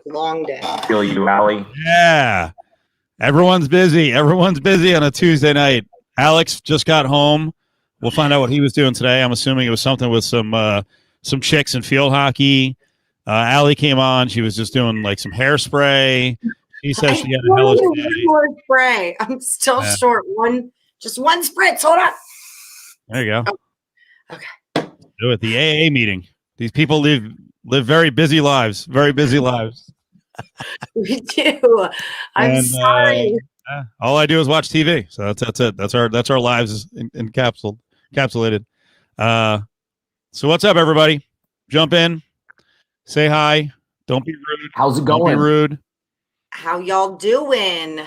Long day. Feel you, Allie. Yeah. Everyone's busy. Everyone's busy on a Tuesday night. Alex just got home. We'll find out what he was doing today. I'm assuming it was something with some chicks in field hockey. Allie came on. She was just doing like some hairspray. She says she had a hellish day. Spray. I'm still short. Just one spritz. Hold on. There you go. Oh. Okay. Do it. The AA meeting. These people live very busy lives. Very busy lives. We do. I'm sorry. All I do is watch TV. So that's it. That's our lives encapsulated. So what's up, everybody? Jump in. Say hi. Don't be rude. How's it going? Don't be rude. How y'all doing?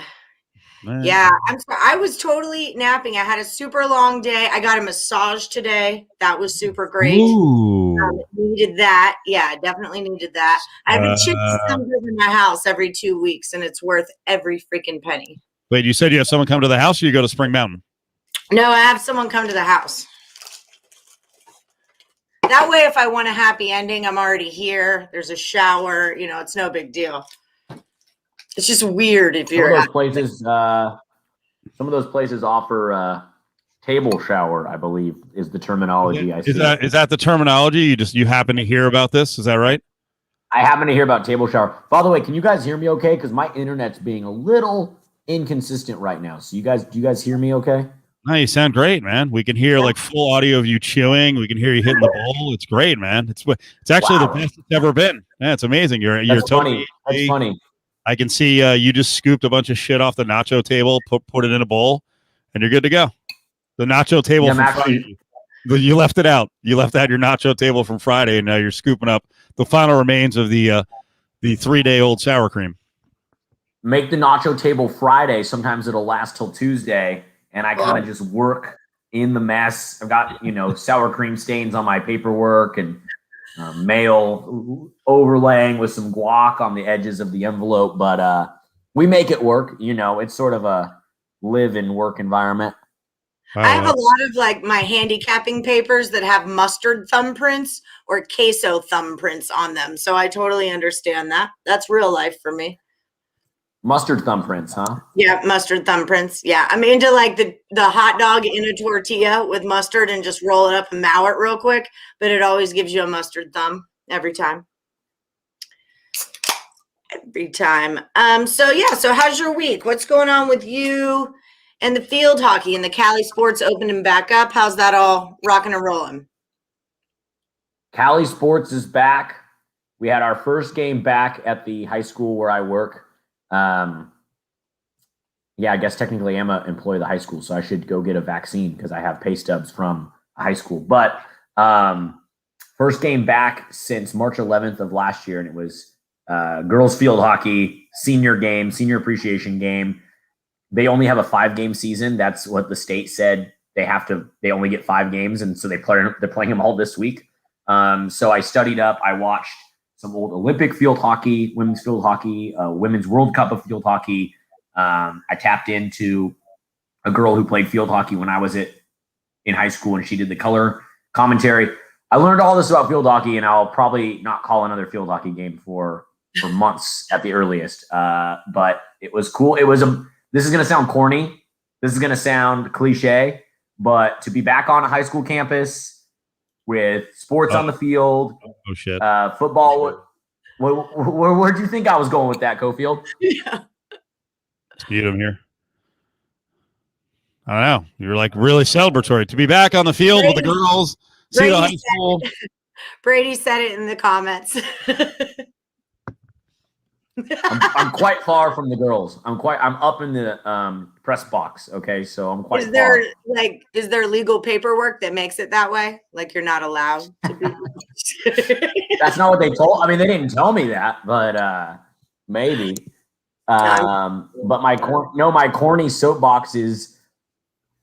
Man. Yeah, I'm sorry. I was totally napping. I had a super long day. I got a massage today. That was super great. Needed that. Yeah, definitely needed that. I have a chick that comes over my house every 2 weeks, and it's worth every freaking penny. Wait, you said you have someone come to the house, or you go to Spring Mountain? No, I have someone come to the house. That way, if I want a happy ending, I'm already here. There's a shower. You know, it's no big deal. It's just weird if you're some of those places offer table shower, I believe, is the terminology I see. Is that the terminology? You happen to hear about this? Is that right? I happen to hear about table shower. By the way, can you guys hear me okay? Because my internet's being a little inconsistent right now. So do you guys hear me okay? No, you sound great, man. We can hear like full audio of you chewing. We can hear you hitting the bowl. It's great, man. It's actually the best it's ever been. Yeah, it's amazing. You're totally funny. That's funny. I can see you just scooped a bunch of shit off the nacho table, put it in a bowl, and you're good to go. The nacho table from Friday. You left it out. You left out your nacho table from Friday, and now you're scooping up the final remains of the 3-day-old sour cream. Make the nacho table Friday. Sometimes it'll last till Tuesday, and I kind of just work in the mess. I've got sour cream stains on my paperwork and mail overlaying with some guac on the edges of the envelope, but we make it work. It's sort of a live and work environment. I have a lot of like my handicapping papers that have mustard thumbprints or queso thumbprints on them, so I totally understand that. That's real life for me. Mustard thumbprints, huh? Yeah, mustard thumbprints. Yeah, I'm into like the hot dog in a tortilla with mustard and just roll it up and mow it real quick, but it always gives you a mustard thumb every time. Every time. So how's your week? What's going on with you and the field hockey and the Cali Sports opening back up? How's that all rocking and rolling? Cali Sports is back. We had our first game back at the high school where I work. I guess technically I'm an employee of the high school, so I should go get a vaccine because I have pay stubs from a high school. But first game back since March 11th of last year, and it was girls field hockey, senior appreciation game. They only have a 5-game season. That's what the state said. They only get 5 games, and so they're playing them all this week. So I studied up. I watched some old Olympic field hockey, women's field hockey, women's World Cup of field hockey. I tapped into a girl who played field hockey when I was in high school, and she did the color commentary. I learned all this about field hockey, and I'll probably not call another field hockey game for months at the earliest. But it was cool. This is going to sound corny. This is going to sound cliche, but to be back on a high school campus with sports on the field, football. Where'd you think I was going with that, Cofield? Yeah. Speed him here. I don't know. You're like really celebratory to be back on the field with the girls. See the high school. Brady said it in the comments. I'm quite far from the girls. I'm up in the press box. Okay, so I'm quite. Is there legal paperwork that makes it that way? Like you're not allowed to be. That's not what they told. I mean, they didn't tell me that, but maybe. But my corny soapbox is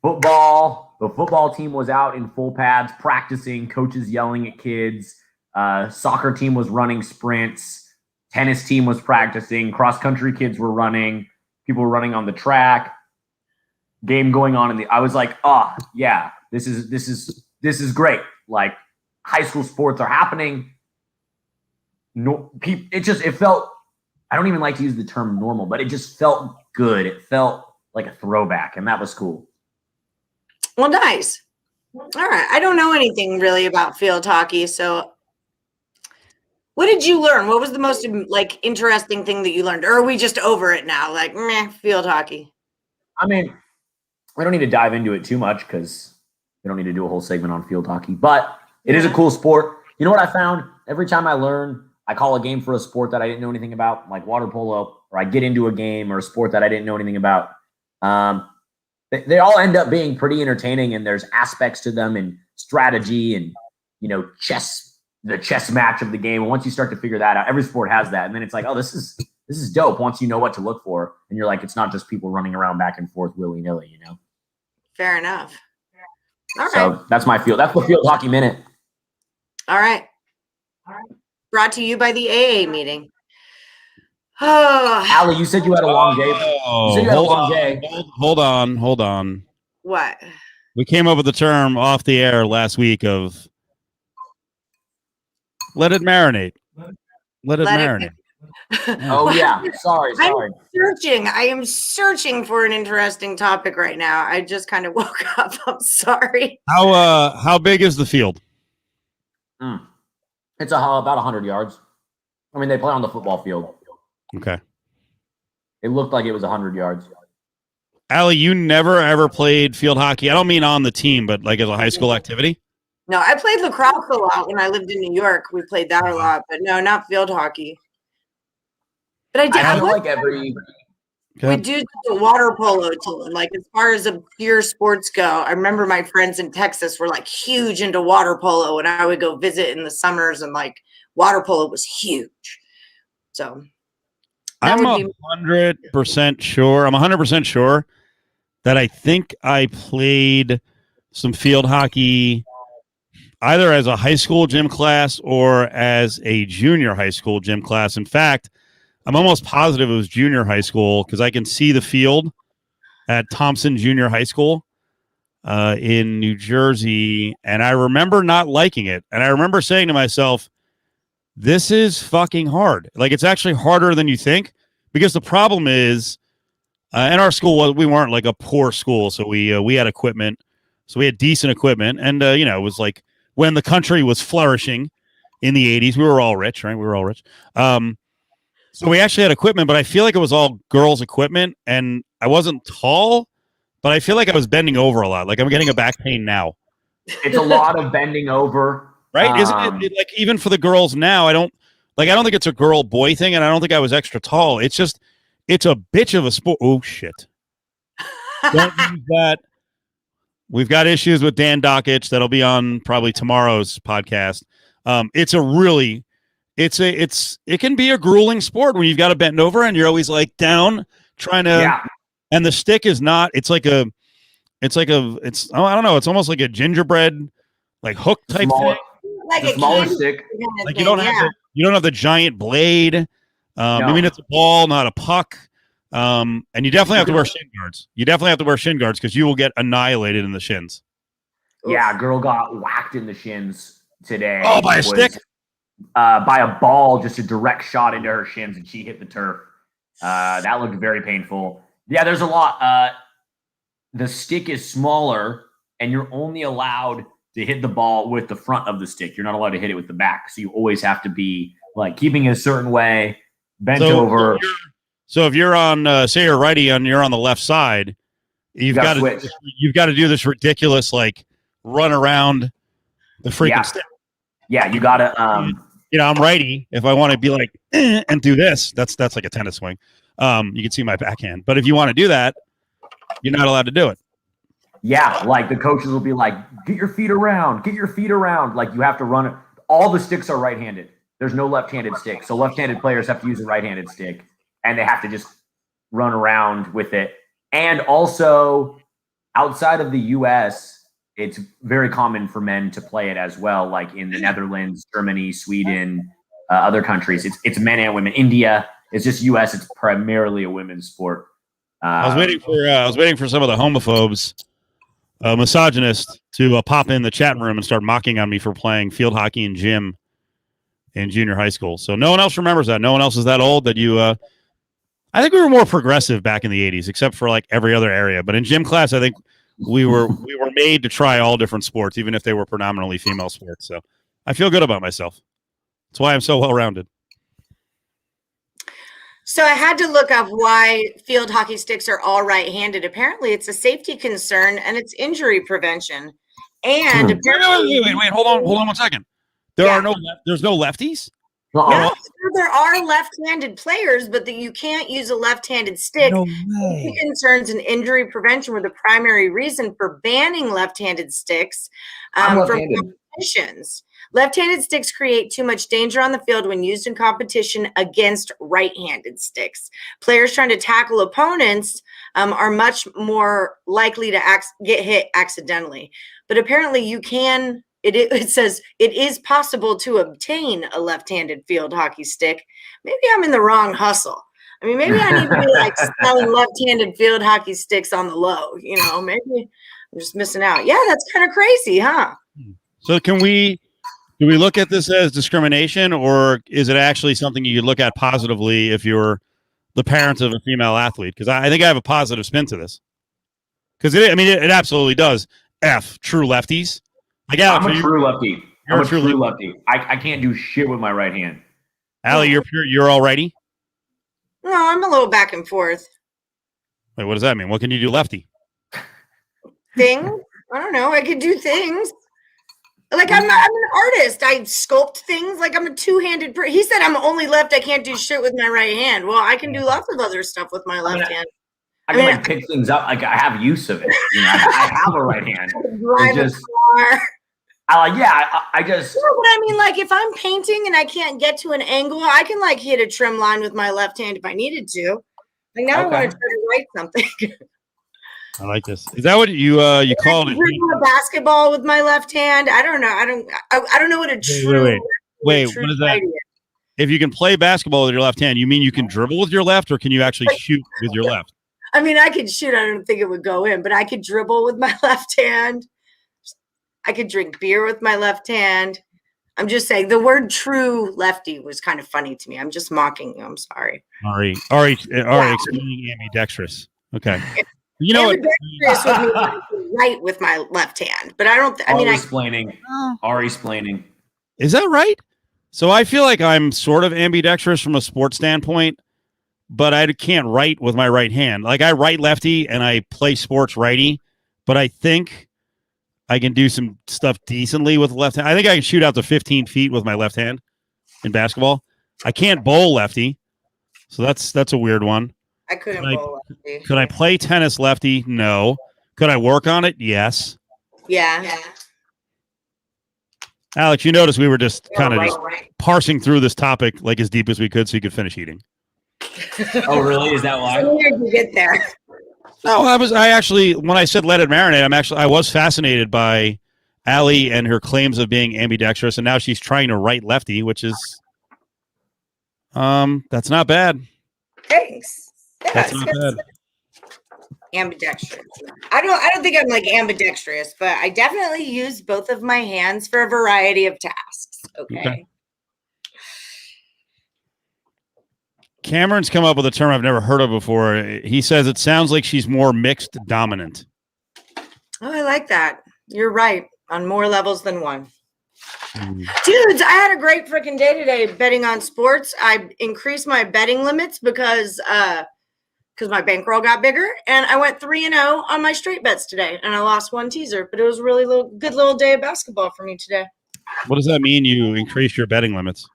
football. The football team was out in full pads practicing. Coaches yelling at kids. Soccer team was running sprints. Tennis team was practicing. Cross-country kids were running. People were running on the track. Game going on I was like, yeah, this is great. Like high school sports are happening. it felt, I don't even like to use the term normal, but it just felt good. It felt like a throwback, and that was cool. Well, nice. All right. I don't know anything really about field hockey, so what did you learn? What was the most like interesting thing that you learned? Or are we just over it now? Like, meh, field hockey. I mean, we don't need to dive into it too much because we don't need to do a whole segment on field hockey, but it is a cool sport. You know what I found? Every time I learn, I call a game for a sport that I didn't know anything about, like water polo, or I get into a game or a sport that I didn't know anything about. They all end up being pretty entertaining, and there's aspects to them and strategy and, the chess match of the game. And once you start to figure that out, every sport has that. And then it's like, oh, this is dope once you know what to look for. And you're like, it's not just people running around back and forth willy-nilly, Fair enough. All right. So that's my field. That's the Field Hockey Minute. All right. Brought to you by the AA meeting. Oh, Allie, you said you had a long day. You said you had a long day. Hold on. what? We came up with the term off the air last week of let it marinate. Let it marinate. Oh, yeah. Sorry. I am searching for an interesting topic right now. I just kind of woke up. I'm sorry. How big is the field? It's about 100 yards. I mean, they play on the football field. Okay. It looked like it was 100 yards. Allie, you never ever played field hockey. I don't mean on the team, but like as a high school activity? No, I played lacrosse a lot when I lived in New York. We played that a lot, but no, not field hockey. But I did. I feel like every... We do the water polo team. Like as far as pure sports go, I remember my friends in Texas were like huge into water polo, and I would go visit in the summers, and like water polo was huge. So I'm 100% sure. I'm 100% sure that I think I played some field hockey either as a high school gym class or as a junior high school gym class. In fact, I'm almost positive it was junior high school because I can see the field at Thompson Junior High School in New Jersey, and I remember not liking it. And I remember saying to myself, this is fucking hard. Like, it's actually harder than you think, because the problem is, in our school, we weren't like a poor school, so we had equipment. So we had decent equipment, and it was like when the country was flourishing in the 80s, we were all rich, right? We were all rich. So we actually had equipment, but I feel like it was all girls' equipment, and I wasn't tall, but I feel like I was bending over a lot. Like I'm getting a back pain now. It's a lot of bending over. Right? Isn't it like even for the girls now, I don't think it's a girl boy thing, and I don't think I was extra tall. It's just it's a bitch of a sport. Oh shit. Don't use that. We've got issues with Dan Dockich that'll be on probably tomorrow's podcast. It can be a grueling sport when you've got to bend over and you're always like down trying to and the stick is not, I don't know, it's almost like a gingerbread like hook type thing. Like a smaller stick. Like you don't have the giant blade. I mean, it's a ball, not a puck. And you definitely have to wear shin guards. You definitely have to wear shin guards because you will get annihilated in the shins. Yeah, a girl got whacked in the shins today. Oh, by a stick? By a ball, just a direct shot into her shins, and she hit the turf. That looked very painful. Yeah, there's a lot. The stick is smaller, and you're only allowed to hit the ball with the front of the stick. You're not allowed to hit it with the back. So you always have to be like keeping it a certain way, bent over. So if you're on, say you're righty and you're on the left side, you've got to do this ridiculous like run around the freaking stick. Yeah, you got to. I'm righty. If I want to be like and do this, that's like a tennis swing. You can see my backhand. But if you want to do that, you're not allowed to do it. Yeah, like the coaches will be like, get your feet around. Like you have to run it. All the sticks are right-handed. There's no left-handed stick. So left-handed players have to use a right-handed stick, and they have to just run around with it. And also, outside of the U.S., it's very common for men to play it as well, like in the Netherlands, Germany, Sweden, other countries. It's men and women. India, it's just U.S. It's primarily a women's sport. I was waiting for some of the homophobes, misogynists, to pop in the chat room and start mocking on me for playing field hockey and gym. in junior high school. So no one else remembers that. No one else is that old that you. I think we were more progressive back in the 80s, except for like every other area. But in gym class, I think we were made to try all different sports, even if they were predominantly female sports. So I feel good about myself. That's why I'm so well-rounded. So I had to look up why field hockey sticks are all right-handed. Apparently, it's a safety concern and it's injury prevention. And wait, hold on 1 second. There's no lefties? Yeah, there are left-handed players, but you can't use a left-handed stick. No way. Safety concerns and injury prevention were the primary reason for banning left-handed sticks from competitions. Left-handed sticks create too much danger on the field when used in competition against right-handed sticks. Players trying to tackle opponents are much more likely to get hit accidentally. But apparently you can, it says it is possible to obtain a left-handed field hockey stick. Maybe I'm in the wrong hustle. I mean, maybe I need to be like selling left-handed field hockey sticks on the low. Maybe I'm just missing out. Yeah, that's kind of crazy, huh? So do we look at this as discrimination, or is it actually something you could look at positively if you're the parent of a female athlete? Because I think I have a positive spin to this. Because it absolutely does. True lefties. Like, Alex, I'm a true lefty. I'm a true lefty. I can't do shit with my right hand. Allie, you're all righty? No, I'm a little back and forth. Wait, what does that mean? What can you do lefty? Things? I don't know. I could do things. Like, I'm an artist. I sculpt things. Like, I'm a two-handed He said I'm only left. I can't do shit with my right hand. Well, I can do lots of other stuff with my left hand. I can pick things up. Like, I have use of it. I have a right hand. Drive a car. I just. You know what I mean? Like, if I'm painting and I can't get to an angle, I can like hit a trim line with my left hand if I needed to. Like, now I want to try to write something. I like this. Is that what you called it? A basketball with my left hand. I don't know. I don't know what a true. Wait, what is that? If you can play basketball with your left hand, you mean you can dribble with your left, or can you actually shoot with your left? I mean, I could shoot. I don't think it would go in, but I could dribble with my left hand. I could drink beer with my left hand. I'm just saying the word true lefty was kind of funny to me. I'm just mocking you. I'm sorry. Ari, explaining ambidextrous. Okay. You know what? Right with my left hand, but I don't. Explaining. Is that right? So I feel like I'm sort of ambidextrous from a sports standpoint, but I can't write with my right hand. Like, I write lefty and I play sports righty, but I think I can do some stuff decently with the left hand. I think I can shoot out to 15 feet with my left hand in basketball. I can't bowl lefty, so that's a weird one. I couldn't bowl lefty. Could I play tennis lefty? No. Could I work on it? Yes. Yeah. Alex, you notice we were just kind of parsing through this topic like as deep as we could so you could finish eating. Oh, really? Is that why? Where did you get there? No, I actually, when I said let it marinate, I was fascinated by Allie and her claims of being ambidextrous, and now she's trying to write lefty, which is, that's not bad. Thanks. Yeah, that's not bad. Ambidextrous. I don't think I'm like ambidextrous, but I definitely use both of my hands for a variety of tasks. Okay. Cameron's come up with a term I've never heard of before. He says it sounds like she's more mixed dominant. Oh, I like that. You're right. On more levels than one. Dudes, I had a great freaking day today betting on sports. I increased my betting limits because my bankroll got bigger, and I went 3-0 on my straight bets today, and I lost one teaser, but it was a really good little day of basketball for me today. What does that mean, you increased your betting limits?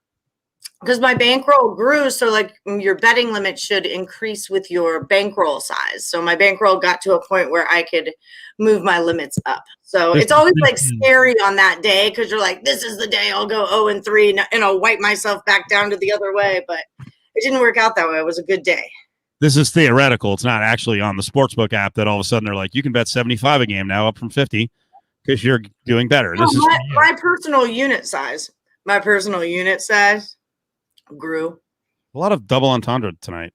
Because my bankroll grew, so like your betting limit should increase with your bankroll size. So my bankroll got to a point where I could move my limits up. So it's always like scary on that day because you're like, this is the day I'll go 0-3 and I'll wipe myself back down to the other way. But it didn't work out that way. It was a good day. This is theoretical. It's not actually on the Sportsbook app that all of a sudden they're like, you can bet 75 a game now up from 50 because you're doing better. No, my personal unit size. My personal unit size grew. A lot of double entendre tonight.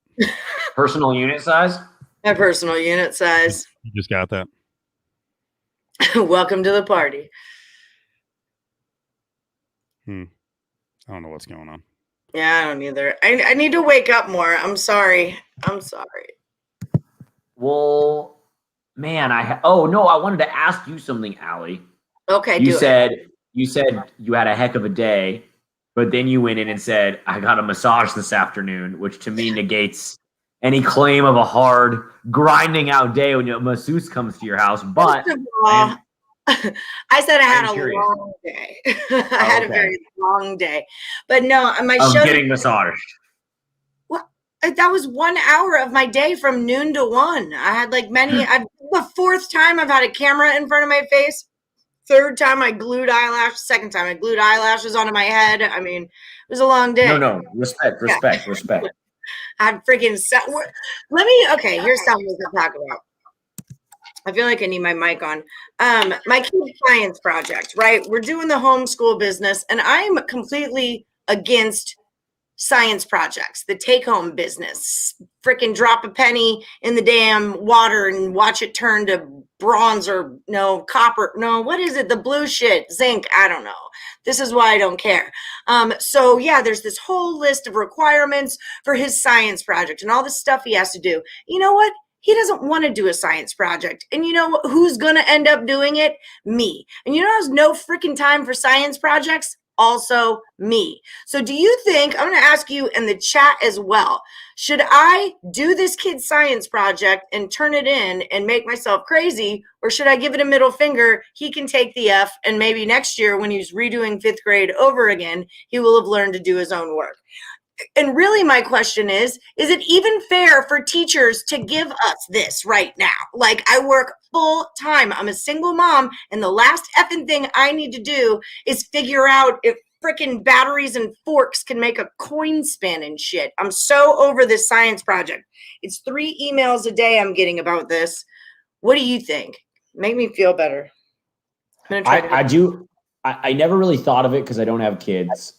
Personal unit size? My personal unit size. You just got that. Welcome to the party. I don't know what's going on. Yeah, I don't either. I need to wake up more. I'm sorry. Well, man, oh no, I wanted to ask you something, Allie. Okay, you said you had a heck of a day, but then you went in and said, I got a massage this afternoon, which to me negates any claim of a hard, grinding out day when a masseuse comes to your house. But I said I had a long day. I had a very long day. But no, my show getting massaged. Well, that was 1 hour of my day from noon to 1. I had like the fourth time I've had a camera in front of my face. Third time I glued eyelashes. Second time I glued eyelashes onto my head. I mean, it was a long day. No. Respect. I had freaking here's something we can talk about. I feel like I need my mic on. My kid's science project, right? We're doing the homeschool business, and I'm completely against science projects, the take-home business. Freaking drop a penny in the damn water and watch it turn to bronze or copper. No, what is it? The blue shit, zinc. I don't know. This is why I don't care. So yeah, there's this whole list of requirements for his science project and all this stuff he has to do. You know what? He doesn't want to do a science project. And you know who's going to end up doing it? Me. And you know who's no freaking time for science projects? Also me. So do you think, I'm going to ask you in the chat as well, should I do this kid's science project and turn it in and make myself crazy, or should I give it a middle finger? He can take the F, and maybe next year when he's redoing 5th grade over again, he will have learned to do his own work. And really my question is it even fair for teachers to give us this right now? Like, I work full time. I'm a single mom, and the last effing thing I need to do is figure out if freaking batteries and forks can make a coin spin and shit. I'm so over this science project. It's 3 emails a day I'm getting about this. What do you think? Make me feel better. I never really thought of it because I don't have kids.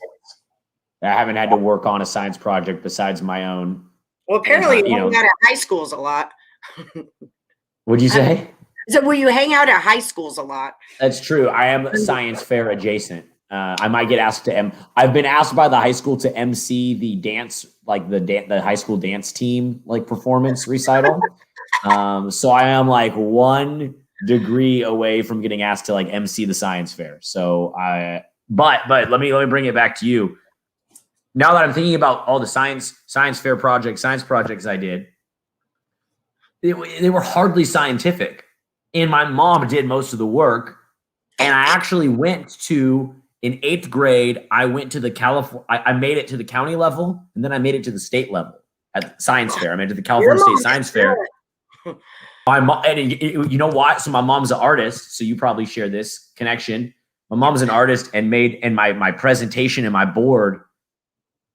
I haven't had to work on a science project besides my own. Well, apparently you hang out at high schools a lot. What'd you say? So will you hang out at high schools a lot? That's true. I am science fair adjacent. I might get asked to I've been asked by the high school to MC the dance, like the high school dance team, like performance recital. So I am like 1 degree away from getting asked to like MC the science fair. So but let me bring it back to you. Now that I'm thinking about all the science fair projects I did, they were hardly scientific. And my mom did most of the work. And I actually went to, in 8th grade, I went to I made it to the county level, and then I made it to the state level at the science fair. I made it to the California State Science Fair. My mom, and you know what? So my mom's an artist, so you probably share this connection. My mom's an artist, and my presentation and my board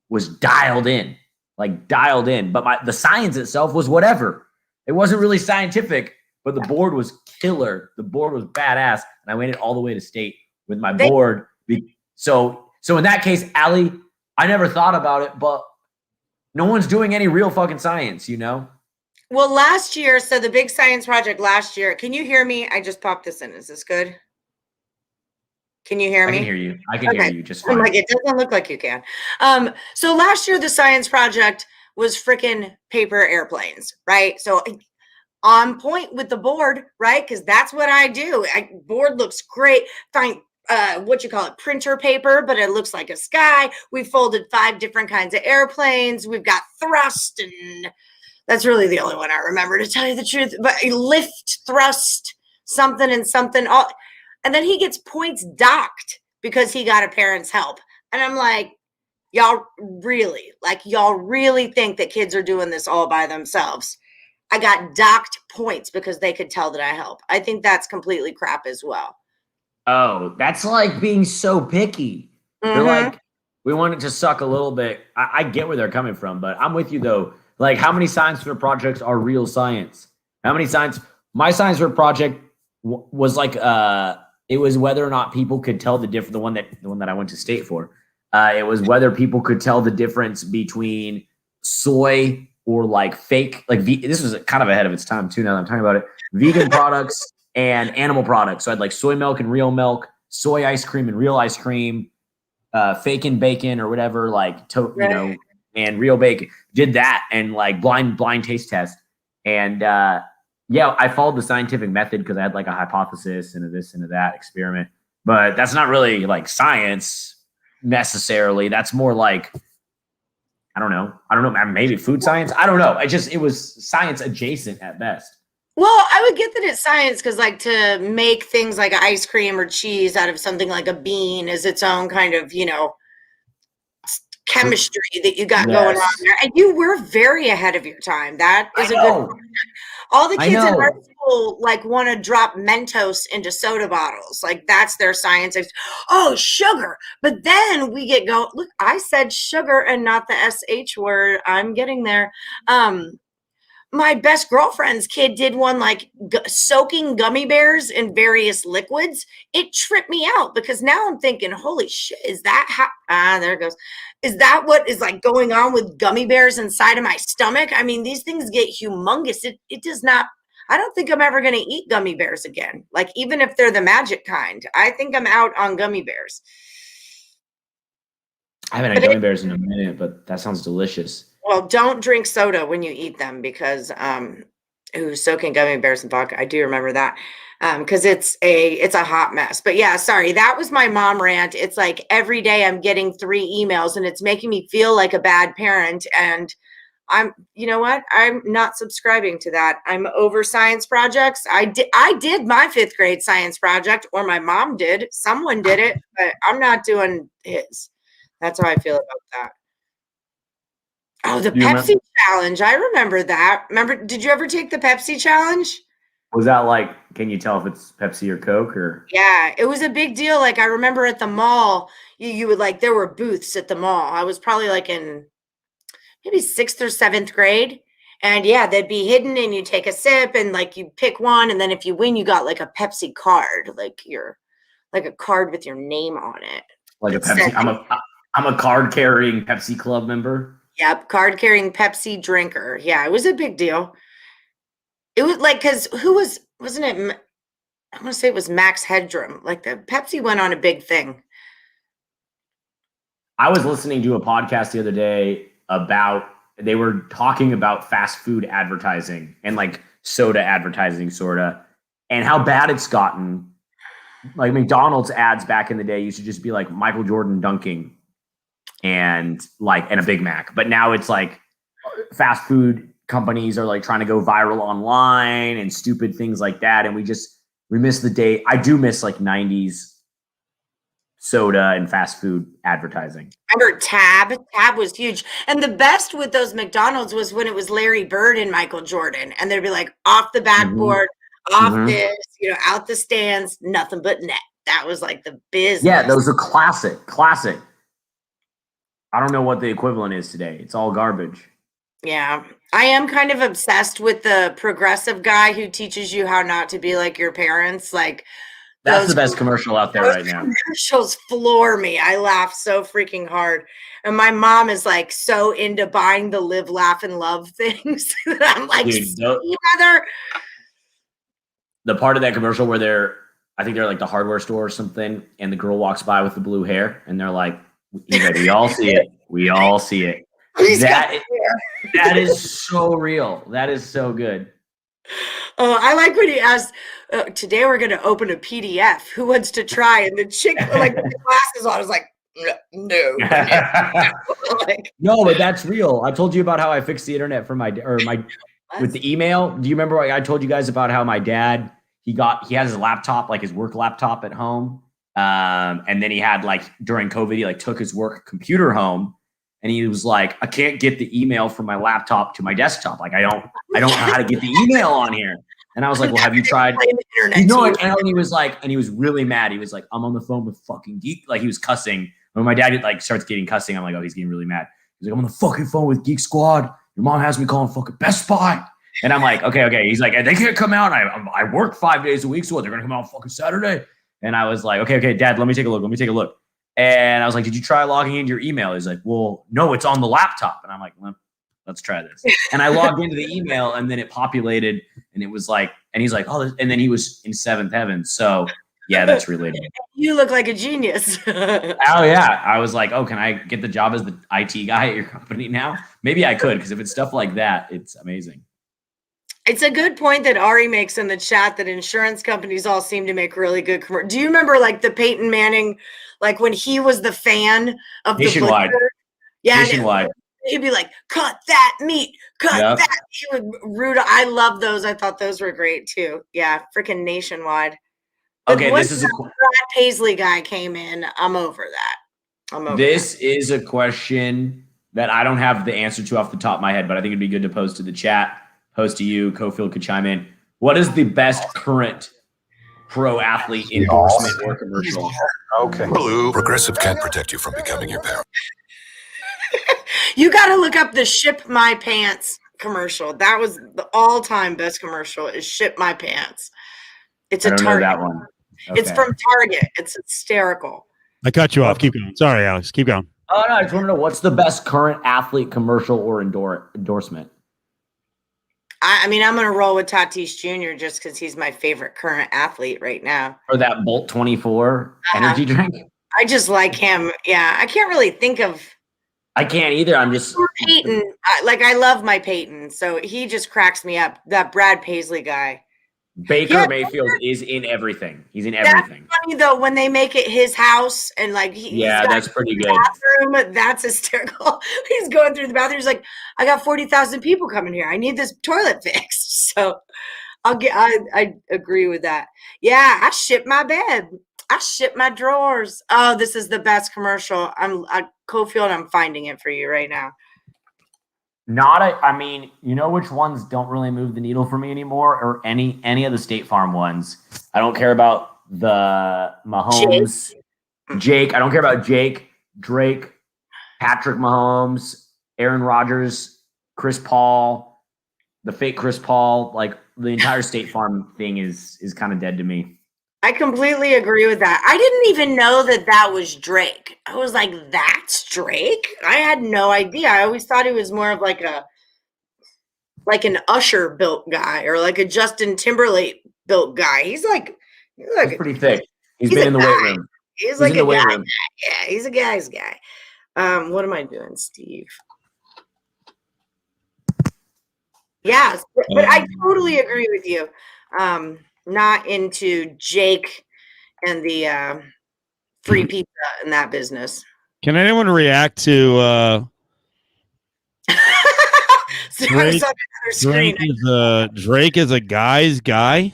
was dialed in. But the science itself was whatever. It wasn't really scientific, but the board was killer. The board was badass, and I went all the way to state with my board. So in that case, Allie, I never thought about it, but no one's doing any real fucking science, you know? Well, last year, so the big science project last year, can you hear me? I just popped this in. Is this good? Can you hear me? I can hear you. I can hear you just fine. Like, it doesn't look like you can. So last year, the science project was freaking paper airplanes, right? So on point with the board, right? Because that's what I do. Board looks great. Find printer paper, but it looks like a sky. We folded 5 different kinds of airplanes. We've got thrust, and that's really the only one I remember, to tell you the truth. But lift, thrust, something and something. And then he gets points docked because he got a parent's help. And I'm like, y'all really think that kids are doing this all by themselves? I got docked points because they could tell that I help. I think that's completely crap as well. Oh, that's like being so picky. Mm-hmm. They're like, we want it to suck a little bit. I get where they're coming from, but I'm with you though. Like, how many science fair projects are real science? My science fair project was like, it was whether or not people could tell the difference. The one that I went to state for, it was whether people could tell the difference between soy or like fake, like this was kind of ahead of its time too. Now that I'm talking about it, vegan products and animal products. So I had like soy milk and real milk, soy ice cream and real ice cream, fake and bacon or whatever, like and real bacon. Did that and like blind taste test. And I followed the scientific method because I had like a hypothesis and a this and a that experiment. But that's not really like science necessarily. That's more like I don't know, maybe food science. I don't know. It was science adjacent at best. Well, I would get that it's science because, like, to make things like ice cream or cheese out of something like a bean is its own kind of, chemistry that you got going on there. And you were very ahead of your time. That is a good point. All the kids in our school, like, want to drop Mentos into soda bottles. Like, that's their science. Oh, sugar. But then we get going. Look, I said sugar and not the SH word. I'm getting there. My best girlfriend's kid did one like soaking gummy bears in various liquids. It tripped me out because now I'm thinking, holy shit, is that how, there it goes. Is that what is like going on with gummy bears inside of my stomach? I mean, these things get humongous. It does not, I don't think I'm ever going to eat gummy bears again. Like, even if they're the magic kind, I think I'm out on gummy bears. I haven't had gummy bears in a minute, but that sounds delicious. Well, don't drink soda when you eat them because soaking gummy bears in vodka. I do remember that because it's a hot mess. But yeah, sorry, that was my mom rant. It's like every day I'm getting 3 emails and it's making me feel like a bad parent. And you know what? I'm not subscribing to that. I'm over science projects. I did my 5th grade science project, or my mom did. Someone did it, but I'm not doing his. That's how I feel about that. Oh, the Pepsi challenge. I remember that. Did you ever take the Pepsi challenge? Was that like, can you tell if it's Pepsi or Coke or? Yeah, it was a big deal. Like, I remember at the mall, you would like, there were booths at the mall. I was probably like in maybe 6th or 7th grade. And yeah, they'd be hidden and you take a sip and like you pick one. And then if you win, you got like a Pepsi card, like a card with your name on it. Like a Pepsi. I'm a card carrying Pepsi Club member. Yep, card-carrying Pepsi drinker. Yeah, it was a big deal. It was like, because wasn't it, I want to say it was Max Headroom. Like, the Pepsi went on a big thing. I was listening to a podcast the other day they were talking about fast food advertising and like soda advertising, sort of, and how bad it's gotten. Like, McDonald's ads back in the day used to just be like Michael Jordan dunking and a Big Mac. But now it's like fast food companies are like trying to go viral online and stupid things like that. And we miss the day. I do miss like 90s soda and fast food advertising. Remember Tab? Tab was huge. And the best with those McDonald's was when it was Larry Bird and Michael Jordan. And they'd be like off the backboard, this, out the stands, nothing but net. That was like the business. Yeah, those are classic. I don't know what the equivalent is today. It's all garbage. Yeah. I am kind of obsessed with the progressive guy who teaches you how not to be like your parents. Like, that's the best commercial out there right now. Commercials floor me. I laugh so freaking hard. And my mom is like so into buying the live, laugh, and love things. I'm like, mother. The part of that commercial where I think they're like the hardware store or something, and the girl walks by with the blue hair, and they're like, we all see it. We all see it. That is so real. That is so good. Oh, I like when he asked, today we're going to open a PDF. Who wants to try? And the chick, like, with the glasses on, was like, no. No, but that's real. I told you about how I fixed the internet for with the email. Do you remember I told you guys about how my dad, he has his laptop, like his work laptop at home. And then he had like during COVID, he like took his work computer home and he was like, I can't get the email from my laptop to my desktop. Like I don't know how to get the email on here. And I was like, well, have you tried? And he was like, and he was really mad. He was like, I'm on the phone with fucking Geek. Like he was cussing. When my dad like starts getting cussing, I'm like, oh, he's getting really mad. He's like, I'm on the fucking phone with Geek Squad. Your mom has me calling fucking Best Buy. And I'm like, okay. He's like, they can't come out. I work 5 days a week. So what, they're going to come out fucking Saturday. And I was like, okay, Dad, let me take a look. And I was like, did you try logging into your email? He's like, well, no, it's on the laptop. And I'm like, well, let's try this. And I logged into the email and then it populated and it was like, and he's like, oh, and then he was in seventh heaven. So yeah, that's related. You look like a genius. Oh yeah, I was like, oh, can I get the job as the IT guy at your company now? Maybe I could, because if it's stuff like that, it's amazing. It's a good point that Ari makes in the chat that insurance companies all seem to make really good commercials. Do you remember like the Peyton Manning, like when he was the fan of Nationwide. the Butcher? Yeah, Nationwide. He'd be like, cut that meat, cut that. He would root. I love those. I thought those were great too. Yeah, freaking Nationwide. But okay, this is a Brad Paisley guy came in. I'm over that. This is a question that I don't have the answer to off the top of my head, but I think it'd be good to pose to the chat. Post to you, Cofield could chime in. What is the best current pro athlete endorsement or commercial? Okay. Blue. Progressive can't protect you from becoming your parent. You got to look up the Ship My Pants commercial. That was the all-time best commercial. Is Ship My Pants. It's a Target. That one. Okay. It's from Target. It's hysterical. I cut you off. Keep going. Sorry, Alex. Keep going. Oh no, I just want to know what's the best current athlete commercial or endorsement. I mean, I'm going to roll with Tatis Jr. just because he's my favorite current athlete right now. Or that Bolt 24 energy drink. I just like him. Yeah, I can't really think of. I can't either. I'm just Peyton. I love my Peyton, so he just cracks me up. That Brad Paisley guy. Baker Mayfield is in everything. He's in everything. That's funny though when they make it his house and like that's pretty good. Bathroom, that's hysterical. He's going through the bathroom. He's like, I got 40,000 people coming here. I need this toilet fixed. So I agree with that. Yeah, I shit my bed. I shit my drawers. Oh, this is the best commercial. Cofield, I'm finding it for you right now. I mean, you know which ones don't really move the needle for me anymore, or any of the State Farm ones. I don't care about the Mahomes, Jake. I don't care about Jake, Drake, Patrick Mahomes, Aaron Rodgers, Chris Paul, the fake Chris Paul. Like the entire State Farm thing is kind of dead to me. I completely agree with that. I didn't even know that was Drake. I was like, that's Drake? I had no idea. I always thought he was more of like an Usher built guy or like a Justin Timberlake built guy. He's pretty thick. He's been in the weight room. He's like a guy. Yeah, he's a guy's guy. What am I doing, Steve? Yeah, but I totally agree with you. Not into Jake and the free pizza in that business. Can anyone react to Drake is a guy's guy?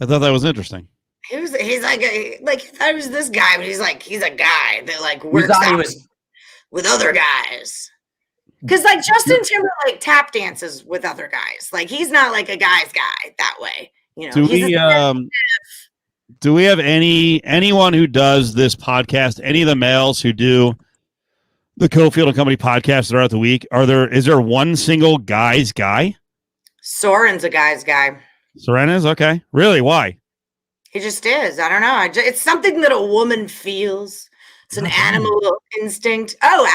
I thought that was interesting. He's like I was this guy, but he's a guy that like works out with other guys. Because like Justin Timberlake tap dances with other guys. Like he's not like a guy's guy that way. You know, do we have anyone who does this podcast? Any of the males who do the Cofield and Company podcast throughout the week? Is there one single guy's guy? Soren's a guy's guy. Soren is okay. Really? Why? He just is. I don't know. It's something that a woman feels. It's an animal instinct. Oh,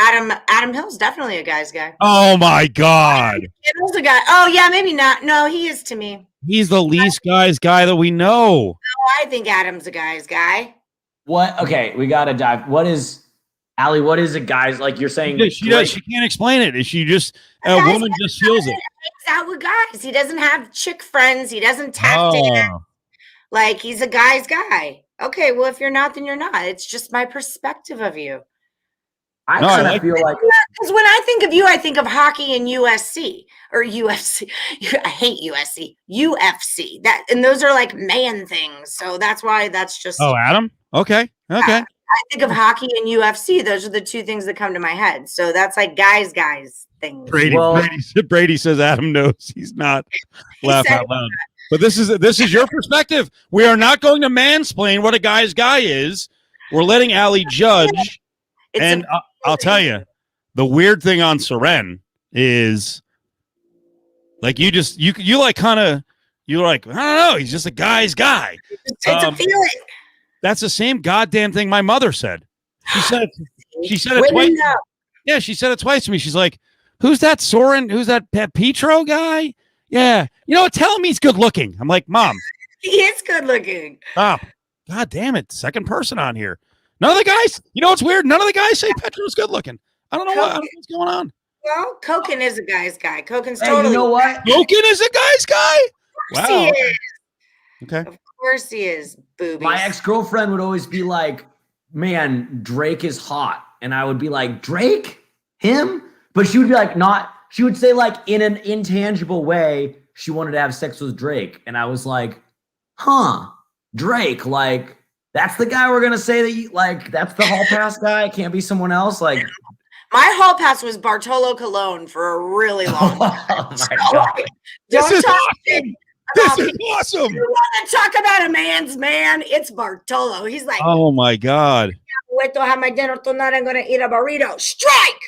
Adam Hill's definitely a guy's guy. Oh my God. Hill's a guy. Oh yeah, maybe not. No, he is to me. He's the least guy's guy that we know. No, I think Adam's a guy's guy. What? Okay, we gotta dive. What is Allie? What is a guy's like? You're saying she does. She can't explain it. Is she just a woman just feels it? He's out with guys. He doesn't have chick friends. He doesn't tap dance. Like he's a guy's guy. Okay, well if you're not, then you're not. It's just my perspective of you. I kind of feel like because when I think of you, I think of hockey and USC or UFC. I hate USC, UFC. And those are like man things. So that's why that's just. Oh, Adam. Okay. I think of hockey and UFC. Those are the two things that come to my head. So that's like guys things. Brady says Adam knows he's not laugh out loud. But this is your perspective. We are not going to mansplain what a guy's guy is. We're letting Allie judge. And I'll tell you, the weird thing on Soren is like you like kind of you're like, I don't know, he's just a guy's guy. It's a feeling. That's the same goddamn thing my mother said. She said it twice. Yeah, she said it twice to me. She's like, who's that Soren? Who's that Petro guy? Yeah. You know what? Tell him he's good looking. I'm like, Mom. He is good looking. Stop. God damn it. Second person on here. None of the guys, you know what's weird? None of the guys say Petro's good looking. I don't know what, I don't know what's going on. Well, Koken is a guy's guy. Koken's Hey, totally. you know what? Koken is a guy's guy? Of course he is. Okay. Of course he is. Boobies. My ex-girlfriend would always be like, man, Drake is hot. And I would be like, Drake? Him? But she would be like, not, she would say like in an intangible way, she wanted to have sex with Drake. And I was like, huh, Drake, like, that's the guy we're going to say that you, like, that's the hall pass guy. It can't be someone else. Like, my hall pass was Bartolo Colon for a really long time. oh my God. This is talk awesome. This is awesome. You want to talk about a man's man? It's Bartolo. He's like, Oh my God. wait till I have my dinner tonight. I'm going to eat a burrito. Strike.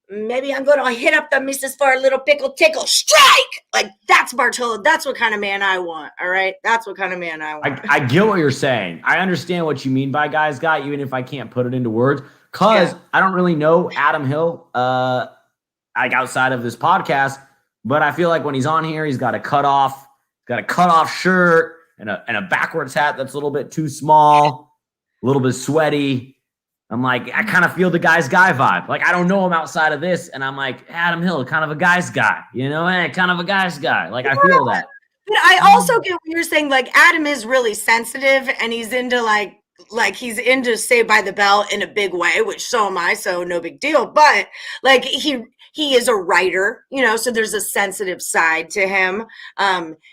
Maybe I'm going to hit up the missus for a little pickle tickle. Strike. Like, that's Bartolo. That's what kind of man I want. All right. That's what kind of man I want. I get what you're saying. I understand what you mean by guy's guy, even if I can't put it into words, because I don't really know Adam Hill, like outside of this podcast. But I feel like when he's on here, he's got a cut off shirt and a backwards hat that's a little bit too small, a little bit sweaty. I'm like, I kind of feel the guy's guy vibe. Like, I don't know him outside of this. And I'm like, Adam Hill, kind of a guy's guy, you know, kind of a guy's guy. Like, I feel that. But I also get what you're saying. Like, Adam is really sensitive and he's into like he's into Saved by the Bell in a big way, which so am I. So no big deal. But like he is a writer, you know, so there's a sensitive side to him.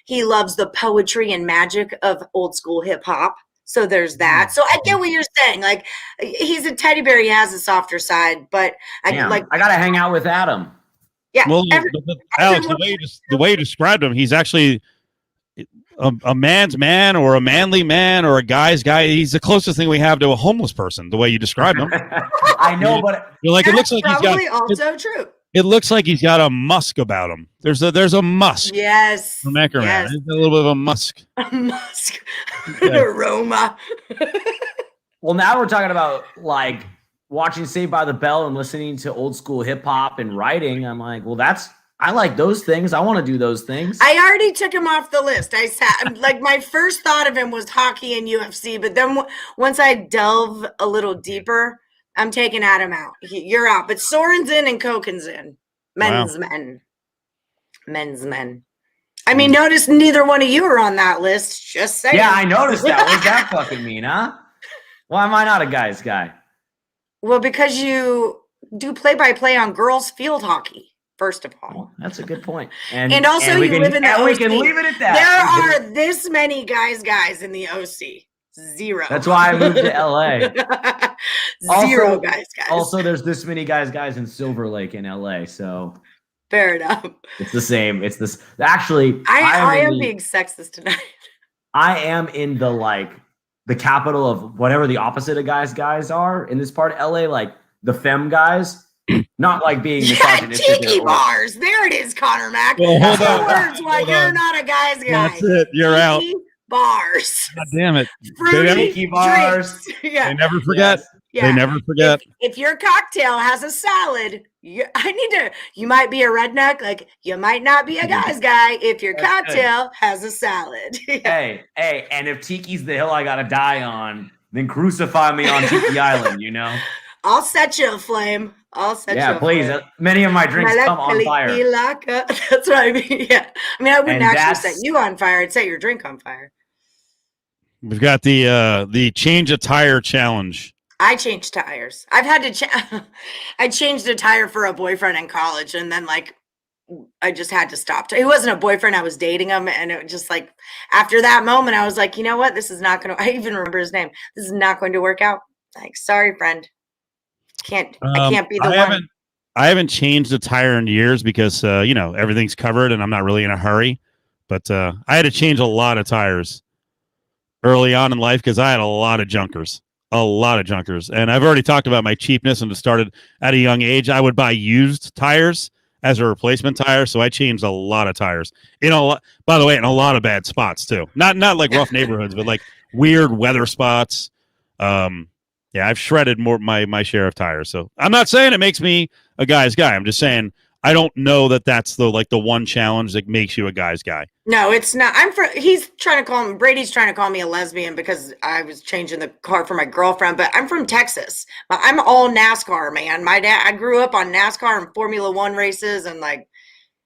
He loves the poetry and magic of old school hip hop. So there's that. So I get what you're saying. Like, he's a teddy bear. He has a softer side, but I got to hang out with Adam. Yeah. Well, Alex, the way you described him, he's actually a man's man or a manly man or a guy's guy. He's the closest thing we have to a homeless person, the way you described him. I know, but you're like, it looks like probably also true. It looks like he's got a musk about him. There's a musk. Yes. From Eckerman. Yes. There's a little bit of a musk. A musk. An aroma. Well, now we're talking about like watching Saved by the Bell and listening to old school hip hop and writing. I'm like, well, I like those things. I want to do those things. I already took him off the list. I sat like my first thought of him was hockey and UFC, but then once I delve a little deeper, I'm taking Adam out. You're out. But Soren's in and Koken's in. Men's men. I mean, notice neither one of you are on that list. Just saying. Yeah, I noticed that. What does that fucking mean, huh? Why am I not a guy's guy? Well, because you do play-by-play on girls' field hockey, first of all. Well, that's a good point. And also you live in the OC. We can leave it at that. There are this many guys in the OC. Zero. That's why I moved to LA. Zero guys. Also, there's this many guys in Silver Lake in LA. So fair enough. It's the same. It's this. Actually, I am being sexist tonight. I am in the capital of whatever the opposite of guys are in this part of LA, like the femme guys. Not like being misogynistic. Tiki bars. There it is, Connor Mack. Well, hold on. Words why you're not a guy's guy. That's it. You're out. Bars. God damn it. Tiki bars. Yeah. They never forget. Yes. Yeah. They never forget. If your cocktail has a salad, you might be a redneck, like you might not be a guy's guy if your cocktail has a salad. Hey, and if Tiki's the hill I gotta die on, then crucify me on Tiki Island, you know? I'll set you aflame. Yeah, please. Many of my drinks come on fire. That's what I mean. Yeah. I mean, I wouldn't actually set you on fire. I'd set your drink on fire. We've got the change a tire challenge. I changed tires. I've had to I changed a tire for a boyfriend in college, and then I just had to stop. He wasn't a boyfriend. I was dating him, and it was just after that moment, I was like, you know what? This is not going to. I even remember his name. This is not going to work out. Like, sorry, friend. I can't be the one. I haven't changed a tire in years because everything's covered, and I'm not really in a hurry. But I had to change a lot of tires early on in life because I had a lot of junkers. And I've already talked about my cheapness, and it started at a young age. I would buy used tires as a replacement tire, so I changed a lot of tires. By the way, in a lot of bad spots too. Not like rough neighborhoods, but like weird weather spots. Yeah, I've shredded my share of tires. So I'm not saying it makes me a guy's guy. I'm just saying I don't know that that's the one challenge that makes you a guy's guy. No, it's not. Brady's trying to call me a lesbian because I was changing the car for my girlfriend, but I'm from Texas. I'm all NASCAR, man. I grew up on NASCAR and Formula One races, and like,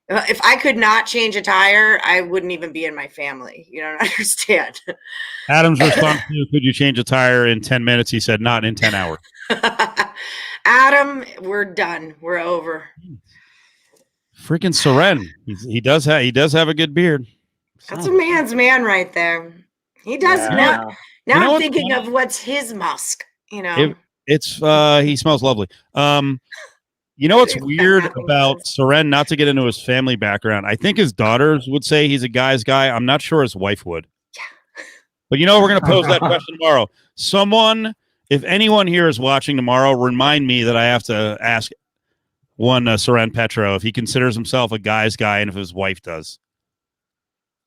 if I could not change a tire, I wouldn't even be in my family. You don't understand. Adam's response to, could you change a tire in 10 minutes? He said, not in 10 hours. Adam, we're done. We're over. Freaking Seren. He does have a good beard. That's a man's man right there. He does. Yeah. Now I'm thinking of what's his musk, you know. It's he smells lovely. You know what's weird about Seren, not to get into his family background, I think his daughters would say he's a guy's guy. I'm not sure his wife would. Yeah. But you know, we're going to pose that question tomorrow. Someone, if anyone here is watching tomorrow, remind me that I have to ask one Seren Petro if he considers himself a guy's guy and if his wife does.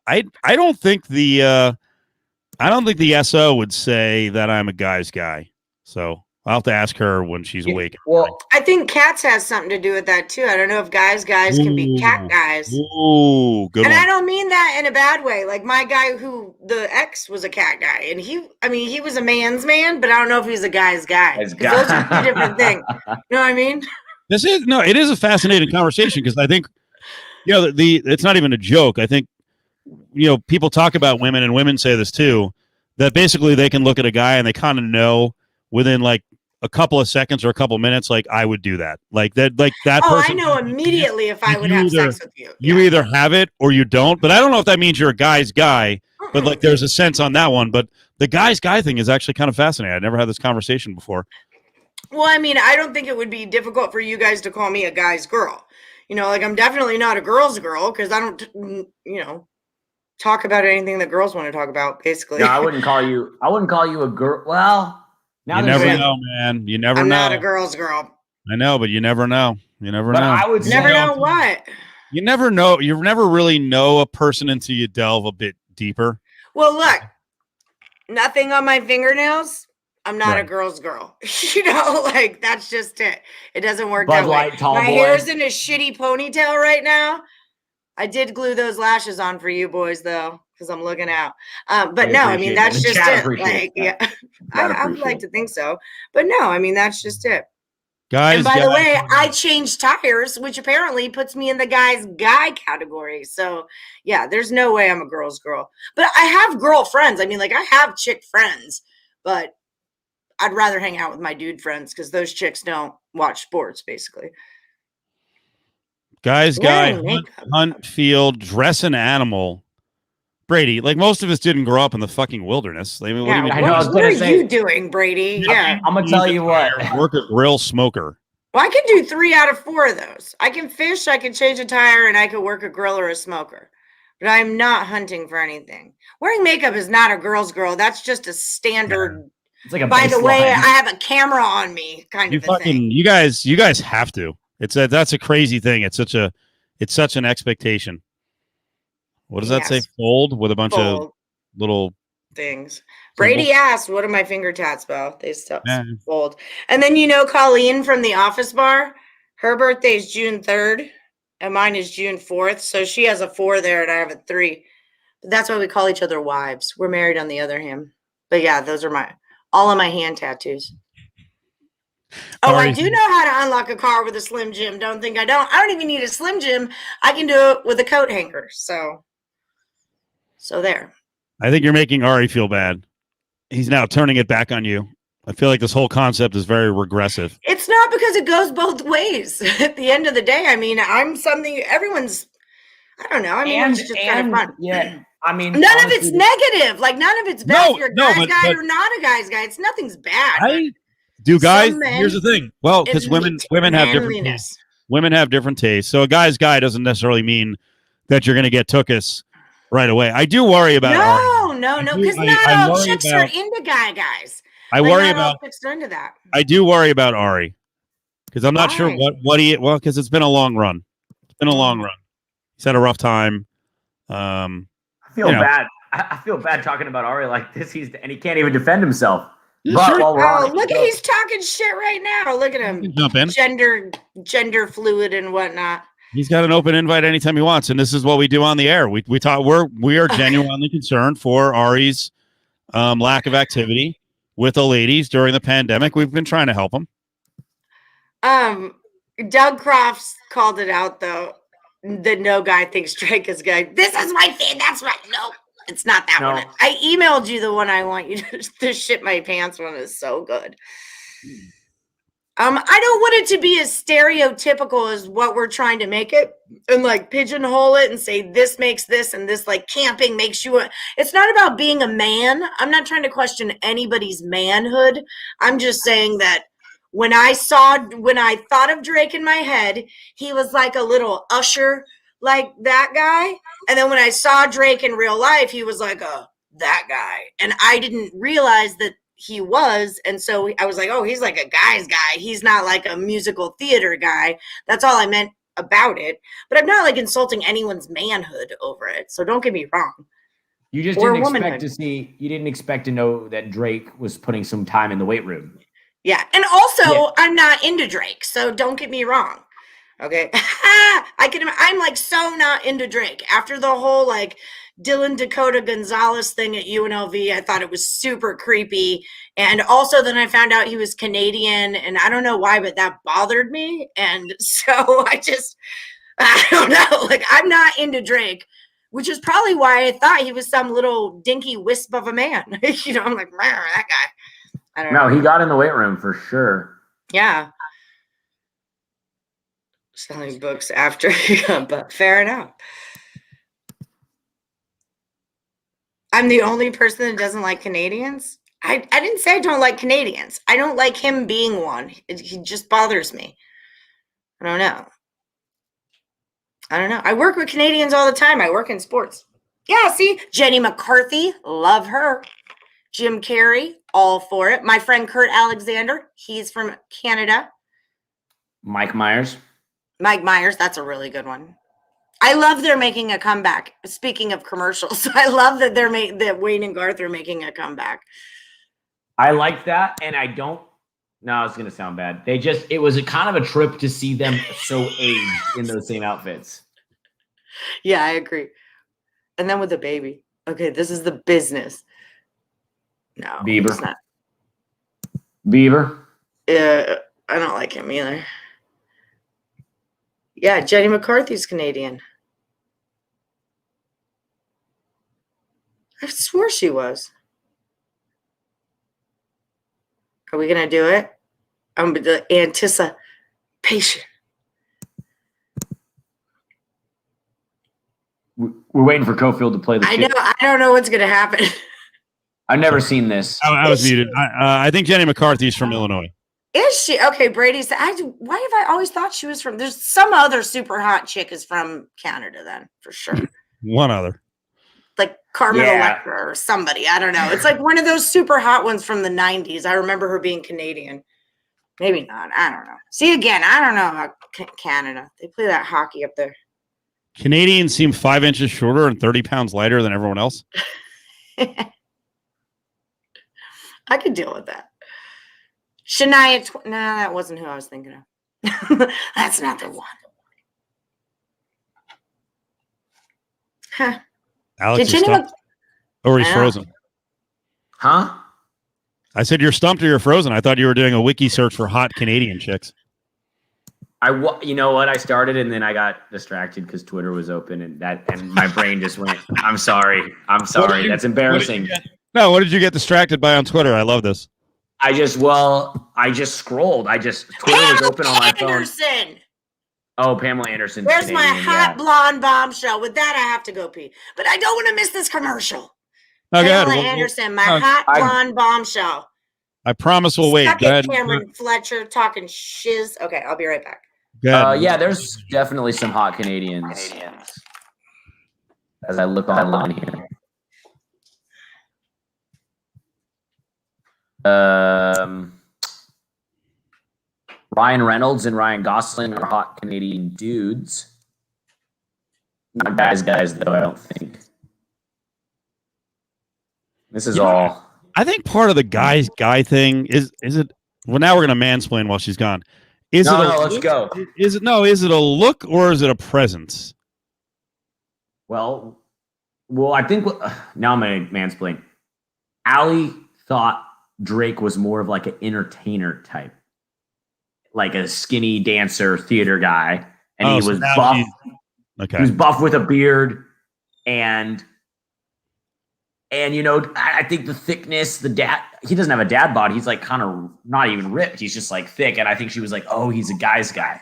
I don't think the SO would say that I'm a guy's guy. So I'll have to ask her when she's awake. Well, I think cats has something to do with that too. I don't know if guys can be cat guys. Ooh, good and one. I don't mean that in a bad way. Like my guy the ex was a cat guy, and he was a man's man, but I don't know if he's a guy's guy. Those are two different things. You know what I mean? It is a fascinating conversation because I think, you know, it's not even a joke. I think, you know, people talk about women, and women say this too, that basically they can look at a guy and they kind of know within like a couple of seconds or a couple of minutes, like I would do that. Like that person. I know immediately if I would have sex with you. You either have it or you don't. But I don't know if that means you're a guy's guy. But like there's a sense on that one. But the guy's guy thing is actually kind of fascinating. I never had this conversation before. Well, I mean, I don't think it would be difficult for you guys to call me a guy's girl. You know, like I'm definitely not a girl's girl because I don't, you know, talk about anything that girls want to talk about, basically. No, I wouldn't call you a girl. Well, now you never know, man. You never know. I'm not a girl's girl. I know, but you never know. You never know. I would never know what. You never know. You never really know a person until you delve a bit deeper. Well, look, nothing on my fingernails. I'm not a girl's girl. You know, like that's just it. It doesn't work that way. My hair's in a shitty ponytail right now. I did glue those lashes on for you boys though, because I'm looking out. But no, I mean that's just it. Like, yeah, I would like to think so, but no, I mean that's just it. Guys, and by the way, I changed tires, which apparently puts me in the guy's guy category. So yeah, there's no way I'm a girl's girl. But I have girlfriends. I mean, like I have chick friends, but I'd rather hang out with my dude friends because those chicks don't watch sports, basically. Guys, hunt, field, dress an animal. Brady, like most of us didn't grow up in the fucking wilderness. I mean, what are you doing, Brady? Yeah. I'm going to tell you what. Work a grill smoker. Well, I can do 3 out of 4 of those. I can fish, I can change a tire, and I can work a grill or a smoker. But I'm not hunting for anything. Wearing makeup is not a girl's girl. That's just a standard. It's like by the way, I have a camera on me kind of a thing. You guys have to. That's a crazy thing. It's such an expectation. What does that say? Fold with a bunch of little things. Brady asked, "What are my finger tats, Bo?" They still fold. And then you know Colleen from the Office Bar. Her birthday is June 3rd, and mine is June 4th. So she has a 4 there, and I have a 3. But that's why we call each other wives. We're married on the other hand. But yeah, those are all of my hand tattoos. Oh, I do know how to unlock a car with a Slim Jim. Don't think I don't. I don't even need a Slim Jim. I can do it with a coat hanger. So there. I think you're making Ari feel bad. He's now turning it back on you. I feel like this whole concept is very regressive. It's not because it goes both ways. At the end of the day, I mean, I'm something everyone's, I don't know. I mean, it's just kind of fun. Yeah. I mean, none of it's negative. Like none of it's bad. If you're a guy's guy or not a guy's guy. It's nothing's bad. Guys, here's the thing. Well, because women have different tastes. Women have different tastes. So a guy's guy doesn't necessarily mean that you're going to get tookus right away. I do worry about No, because not all chicks are into guys. I worry about chicks are into that. I do worry about Ari because I'm not sure because it's been a long run. It's been a long run. He's had a rough time. I feel bad. I feel bad talking about Ari like this. He can't even defend himself. But look at he's talking shit right now. Look at him. Jump in. Gender fluid and whatnot. He's got an open invite anytime he wants, and this is what we do on the air. We talk. We are genuinely concerned for Ari's lack of activity with the ladies during the pandemic. We've been trying to help him. Doug Crofts called it out though. The no guy thinks Drake is good. This is my thing. That's right. No, it's not that one. I emailed you the one I want you to shit my pants one is so good. I don't want it to be as stereotypical as what we're trying to make it and like pigeonhole it and say this makes this and this like camping makes you. It's not about being a man. I'm not trying to question anybody's manhood. I'm just saying that when I thought of Drake in my head, he was like a little Usher, like that guy. And then when I saw Drake in real life, he was like that guy. And I didn't realize that he was. And so I was like, oh, he's like a guy's guy. He's not like a musical theater guy. That's all I meant about it. But I'm not like insulting anyone's manhood over it. So don't get me wrong. You just didn't expect to see, you didn't expect to know that Drake was putting some time in the weight room. Yeah. And also I'm not into Drake. So don't get me wrong. Okay. I'm like so not into Drake after the whole like Dylan Dakota Gonzalez thing at UNLV. I thought it was super creepy. And also then I found out he was Canadian and I don't know why, but that bothered me. And so I don't know, like I'm not into Drake, which is probably why I thought he was some little dinky wisp of a man. You know, I'm like, that guy. I don't know. No, he got in the weight room for sure. Yeah. Selling books after, but fair enough. I'm the only person that doesn't like Canadians. I didn't say I don't like Canadians. I don't like him being one. He just bothers me. I don't know. I work with Canadians all the time. I work in sports. Yeah, see? Jenny McCarthy, love her. Jim Carrey, all for it. My friend Kurt Alexander, he's from Canada. Mike Myers, that's a really good one. I love they're making a comeback. Speaking of commercials, I love that that Wayne and Garth are making a comeback. I like that, and I don't. No, it's gonna sound bad. It was a kind of a trip to see them so aged in those same outfits. Yeah, I agree. And then with the baby. Okay, this is the business. No, Bieber. It's not. Bieber. Yeah, I don't like him either. Yeah, Jenny McCarthy's Canadian. I swore she was. Are we going to do it? I'm the anticipation. We're waiting for Cofield to play the shit. I don't know what's going to happen. I've never seen this. I was muted. I think Jenny McCarthy's from Illinois. Is she? Okay, Brady said, why have I always thought she was from, there's some other super hot chick is from Canada then, for sure. One other. Like Carmen Electra or somebody. I don't know. It's like one of those super hot ones from the 90s. I remember her being Canadian. Maybe not. I don't know. See, again, I don't know about Canada. They play that hockey up there. Canadians seem 5 inches shorter and 30 pounds lighter than everyone else. I could deal with that. Shania, that wasn't who I was thinking of. That's not the one. Huh. Alex is stumped. Or he's frozen. Huh? I said you're stumped or you're frozen. I thought you were doing a wiki search for hot Canadian chicks. You know what? I started and then I got distracted because Twitter was open and my brain just went, I'm sorry. That's embarrassing. What did you get distracted by on Twitter? I love this. I just scrolled. Twitter was open on my phone. Oh, Pamela Anderson. Where's my hot blonde bombshell? With that, I have to go pee. But I don't want to miss this commercial. Oh, Pamela Anderson, my hot blonde bombshell. I promise we'll wait. Go ahead. Cameron Fletcher talking shiz. Okay, I'll be right back. Yeah, there's definitely some hot Canadians. As I look online here. Ryan Reynolds and Ryan Gosling are hot Canadian dudes. Not guys though, I don't think. This is all. I think part of the guy thing is it. Well, now we're gonna mansplain while she's gone. Is it a let's go. Is it a look or is it a presence? Well, I think now I'm gonna mansplain. Allie thought Drake was more of like an entertainer type, like a skinny dancer theater guy, and he was buff. Okay, he was buff with a beard, and I think the thickness, he doesn't have a dad bod. He's like kind of not even ripped. He's just like thick, and I think she was like, oh, he's a guy's guy.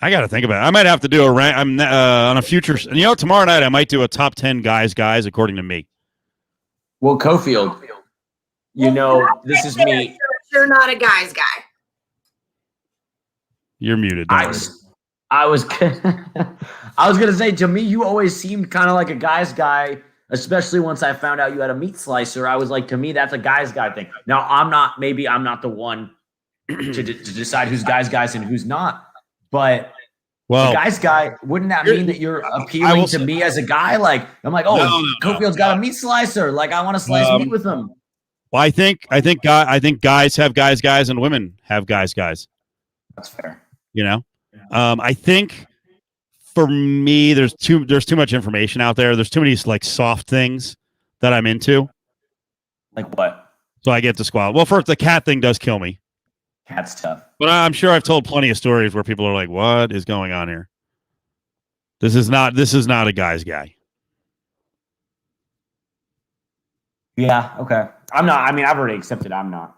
I got to think about it. I might have to do a rank. I'm on a future. Tomorrow night I might do a top 10 guys according to me. Well, Cofield, this is me. You're not a guy's guy. You're muted. I was gonna say, to me, you always seemed kind of like a guy's guy, especially once I found out you had a meat slicer. I was like, to me, that's a guy's guy thing. Now, maybe I'm not the one to decide who's guy's and who's not. But the guy's guy, wouldn't that mean that you're appealing to me as a guy? Like, I'm like, Cofield's got a meat slicer. Like, I want to slice meat with him. Well, I think guys have guys and women have guys. That's fair. I think for me, there's too much information out there. There's too many like soft things that I'm into. Like what? So I get to squall. Well, first, the cat thing does kill me. Cat's tough. But I'm sure I've told plenty of stories where people are like, "What is going on here?" This is not a guy's guy. Yeah. Okay. I'm not. I mean, I've already accepted. I'm not.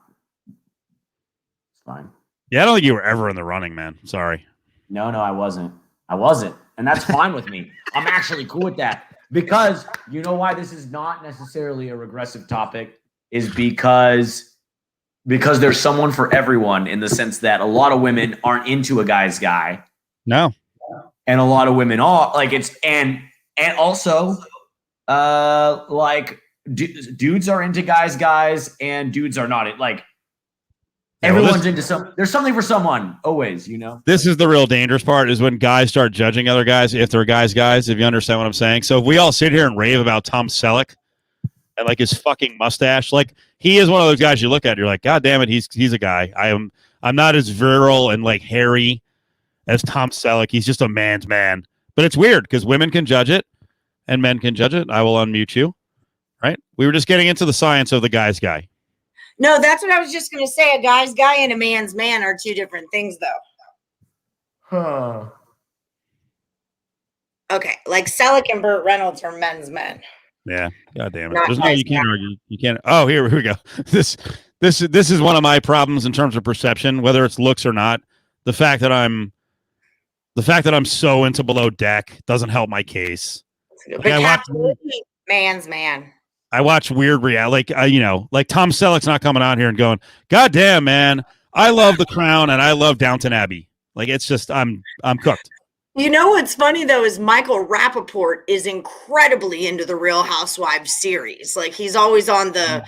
It's fine. Yeah, I don't think you were ever in the running, man. Sorry. No, I wasn't, and that's fine with me. I'm actually cool with that because you know why this is not necessarily a regressive topic is because there's someone for everyone in the sense that a lot of women aren't into a guy's guy. No. And a lot of women are like and also like dudes are into guys and dudes are not. Like everyone's into there's something for someone always, This is the real dangerous part is when guys start judging other guys if they're guys, if you understand what I'm saying. So if we all sit here and rave about Tom Selleck and like his fucking mustache, like he is one of those guys you look at, you're like, God damn it, he's a guy. I'm not as virile and like hairy as Tom Selleck. He's just a man's man. But it's weird because women can judge it and men can judge it. I will unmute you. Right? We were just getting into the science of the guy's guy. No, that's what I was just going to say. A guy's guy and a man's man are two different things, though. Huh. Okay, like Selleck and Burt Reynolds are men's men. Yeah, God damn it. There's no, you can't argue. You can't. Oh, here we go. This is one of my problems in terms of perception, whether it's looks or not. The fact that I'm so into Below Deck doesn't help my case. Like man's man. I watch weird reality, like Tom Selleck's not coming on here and going, God damn, man, I love The Crown and I love Downton Abbey. Like it's just I'm cooked. You know what's funny though is Michael Rappaport is incredibly into the Real Housewives series. Like he's always on the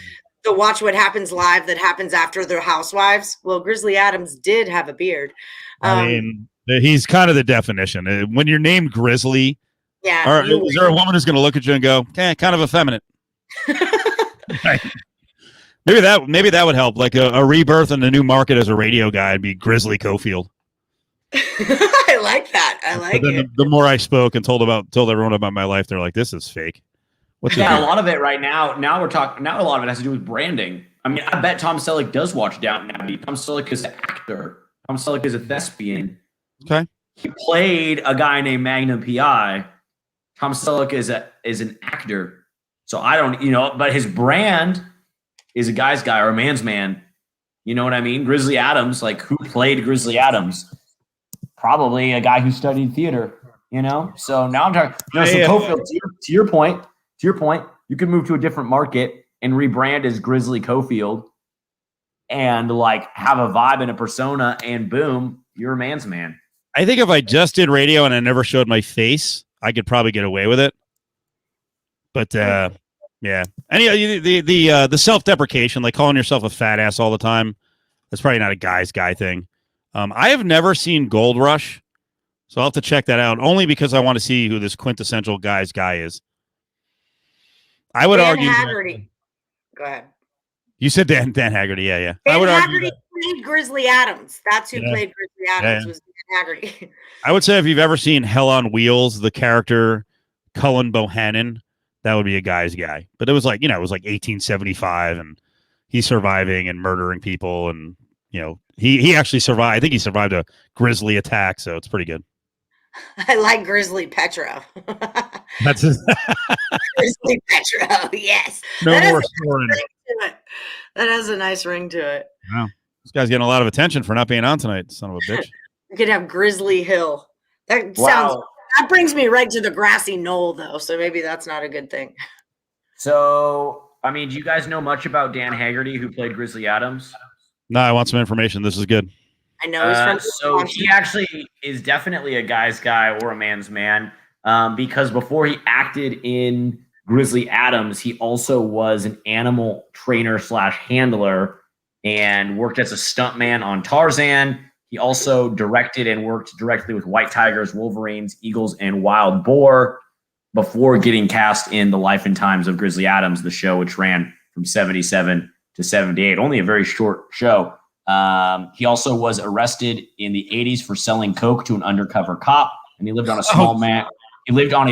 Watch What Happens Live that happens after the Housewives. Well, Grizzly Adams did have a beard. I mean, he's kind of the definition. When you're named Grizzly, yeah. Is there a woman who's going to look at you and go, kind of effeminate? Right. Maybe that would help. Like a rebirth in the new market as a radio guy would be Grizzly Cofield. I like that. I like it. The more I spoke and told everyone about my life, they're like, "This is fake." A lot of it right now. Now we're talking. Now a lot of it has to do with branding. I mean, I bet Tom Selleck does watch Downton Abbey. Tom Selleck is an actor. Tom Selleck is a thespian. Okay. He played a guy named Magnum PI. Tom Selleck is an actor. So I don't, but his brand is a guy's guy or a man's man. You know what I mean? Grizzly Adams, like who played Grizzly Adams? Probably a guy who studied theater, So now I'm talking. Cofield, to your point, you could move to a different market and rebrand as Grizzly Cofield and like have a vibe and a persona and boom, you're a man's man. I think if I just did radio and I never showed my face, I could probably get away with it. But yeah, and the self-deprecation, like calling yourself a fat ass all the time, that's probably not a guy's guy thing. I have never seen Gold Rush, so I'll have to check that out. Only because I want to see who this quintessential guy's guy is. I would argue. Go ahead. You said Dan Haggerty. Yeah. I Dan would argue Haggerty played Grizzly Adams. That's who played Grizzly Adams was Dan Haggerty. I would say if you've ever seen Hell on Wheels, the character Cullen Bohannon, that would be a guy's guy. But it was like, it was like 1875 and he's surviving and murdering people. And, he actually survived. I think he survived a grizzly attack. So it's pretty good. I like Grizzly Petro. That's his. Grizzly Petro, yes. No more snoring. That has a nice ring to it. Wow. This guy's getting a lot of attention for not being on tonight, son of a bitch. You could have Grizzly Hill. That brings me right to the grassy knoll, though, so maybe that's not a good thing. So, do you guys know much about Dan Haggerty, who played Grizzly Adams? No, I want some information. This is good. I know he's from so he actually is definitely a guy's guy or a man's man, because before he acted in Grizzly Adams, he also was an animal trainer / handler and worked as a stuntman on Tarzan. He also directed and worked directly with white tigers, wolverines, eagles, and wild boar before getting cast in The Life and Times of Grizzly Adams, the show, which ran from 1977 to 1978. Only a very short show. He also was arrested in the 1980s for selling coke to an undercover cop, and he lived on a small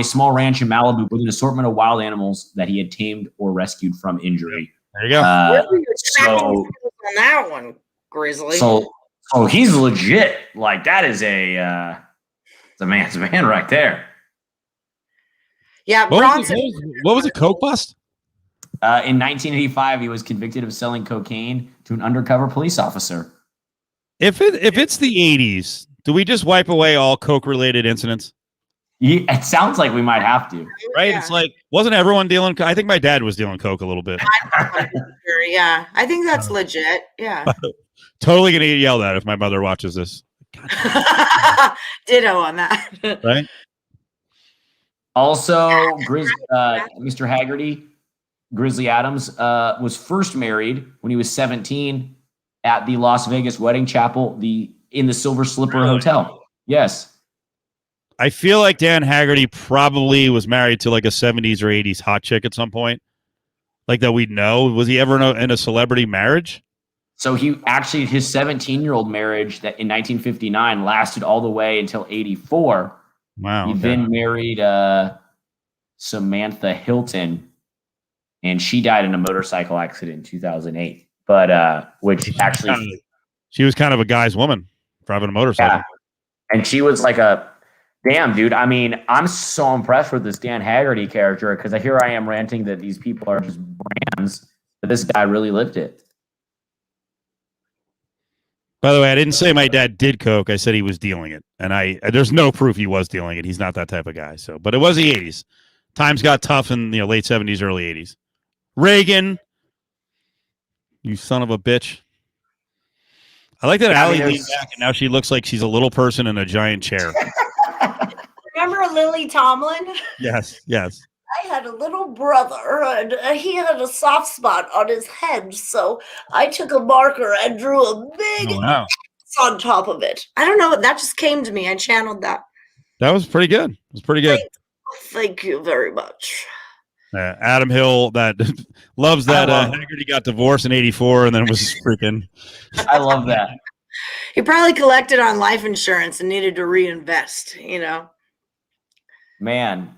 small ranch in Malibu with an assortment of wild animals that he had tamed or rescued from injury. There you go. On that one, Grizzly. So he's legit. Like, that is a man's man right there. Yeah, what was a coke bust? In 1985, he was convicted of selling cocaine to an undercover police officer. If it's the 80s, do we just wipe away all coke-related incidents? It sounds like we might have to. Right? Yeah. It's like, wasn't everyone dealing? I think my dad was dealing coke a little bit. Yeah, I think that's legit. Yeah. Totally going to get yelled at if my mother watches this. Ditto on that. Right? Also, Mr. Haggerty, Grizzly Adams, was first married when he was 17 at the Las Vegas Wedding Chapel in the Silver Slipper Hotel. Yes. I feel like Dan Haggerty probably was married to like a 70s or 80s hot chick at some point. Like that we'd know. Was he ever in a celebrity marriage? So his 17-year-old marriage that in 1959 lasted all the way until 1984. Wow. He then married Samantha Hilton, and she died in a motorcycle accident in 2008. But which actually, she was kind of a guy's woman driving a motorcycle. Yeah. And she was like damn, dude. I'm so impressed with this Dan Haggerty character because here I am ranting that these people are just brands, but this guy really lived it. By the way, I didn't say my dad did coke. I said he was dealing it, and there's no proof he was dealing it. He's not that type of guy. So, but it was the 80s. Times got tough in late 70s, early 80s. Reagan, you son of a bitch. I like that Allie leaned back, and now she looks like she's a little person in a giant chair. Remember Lily Tomlin? Yes. I had a little brother, and he had a soft spot on his head, so I took a marker and drew a big X on top of it. I don't know. That just came to me. I channeled that. That was pretty good. It was pretty good. Thank you very much. Adam Hill that loves that Haggerty got divorced in 1984 and then was freaking. I love that. He probably collected on life insurance and needed to reinvest, Man.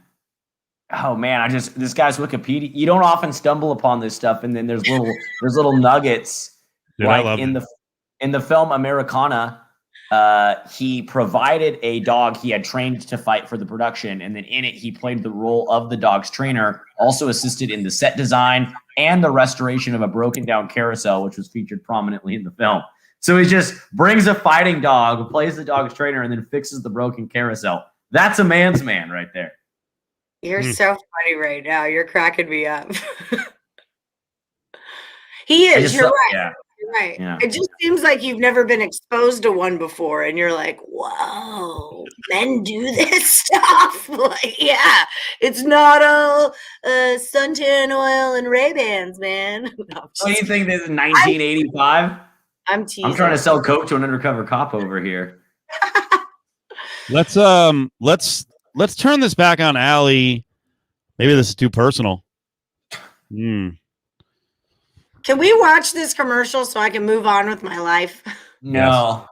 Oh man, this guy's Wikipedia. You don't often stumble upon this stuff, and then there's little nuggets. Dude, like I love in the film Americana, he provided a dog he had trained to fight for the production, and then in it he played the role of the dog's trainer. Also assisted in the set design and the restoration of a broken down carousel, which was featured prominently in the film. So he just brings a fighting dog, plays the dog's trainer, and then fixes the broken carousel. That's a man's man right there. You're so funny right now. You're cracking me up. He is. You're right. Yeah. You're right. Yeah. It just seems like you've never been exposed to one before, and you're like, "Whoa, men do this stuff!" Like, yeah, it's not all suntan oil and Ray-Bans, man. No, What do you think this is 1985? I'm teasing. I'm trying to sell coke to an undercover cop over here. Let's turn this back on Allie. Maybe this is too personal. Can Can we watch this commercial so I can move on with my life? No.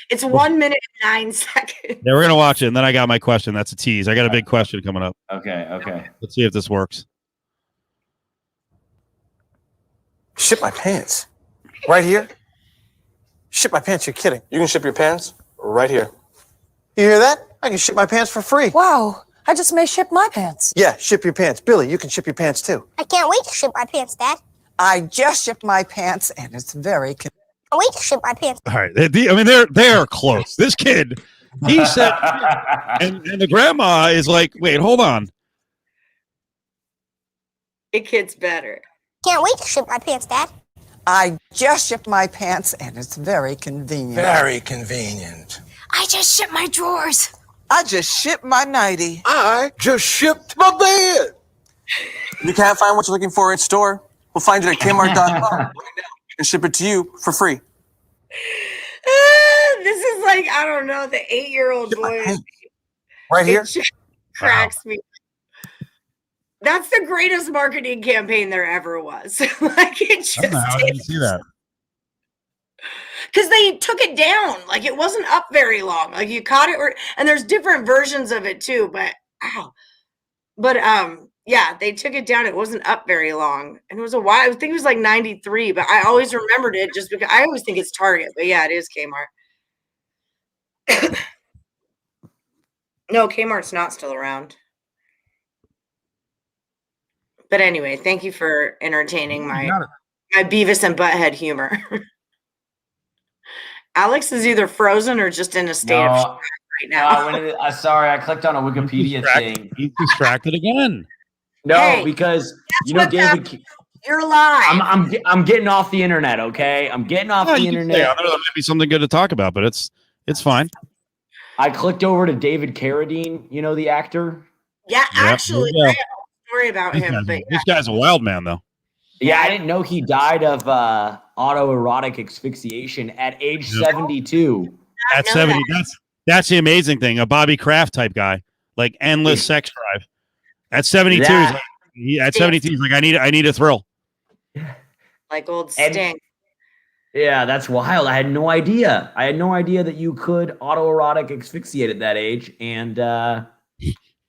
It's 1 minute and 9 seconds. Yeah, we're gonna watch it, and then I got my question. That's a tease. I got a big question coming up. Okay. Let's see if this works. Ship my pants. Right here? Ship my pants, you're kidding. You can ship your pants right here. You hear that? I can ship my pants for free. Wow, I just may ship my pants. Yeah, ship your pants. Billy, you can ship your pants too. I can't wait to ship my pants, Dad. I just shipped my pants, and it's very I can't wait to ship my pants. All right. They're close. This kid, he said, and the grandma is like, wait, hold on. It gets better. Can't wait to ship my pants, Dad. I just shipped my pants, and it's very convenient. Very convenient. I just shipped my drawers. I just shipped my nightie. I just shipped my bed. You can't find what you're looking for at store? We'll find it at Kmart.com right now and ship it to you for free. This is like, I don't know, the 8-year-old boy. Right here? It just cracks me. That's the greatest marketing campaign there ever was. Like it just How did you see that? because they took it down. Like it wasn't up very long. Like you caught it, and there's different versions of it too. But yeah, they took it down. It wasn't up very long, and it was a while. I think it was like 93, but I always remembered it just because I always think it's Target. But yeah, it is Kmart. No, Kmart's not still around. But anyway, thank you for entertaining my Beavis and Butthead humor. Alex is either frozen or just in a state of shock right now. Sorry, I clicked on a Wikipedia thing. He's distracted again. No, Hey, because what's David. You're live. I'm getting off the internet. Okay, I'm getting off the You can internet. stay on there. That might be something good to talk about, but it's fine. I clicked over to David Carradine. You know the actor. Yeah, actually, yeah. I have a story about him. But This guy's a wild man, though. Yeah, I didn't know he died of autoerotic asphyxiation at age 72. At 70, that's the amazing thing. A Bobby Kraft type guy, like endless sex drive. At 72, at 72, he's like, I need a thrill. like old Sting. Yeah, that's wild. I had no idea. I had no idea that you could autoerotic asphyxiate at that age. And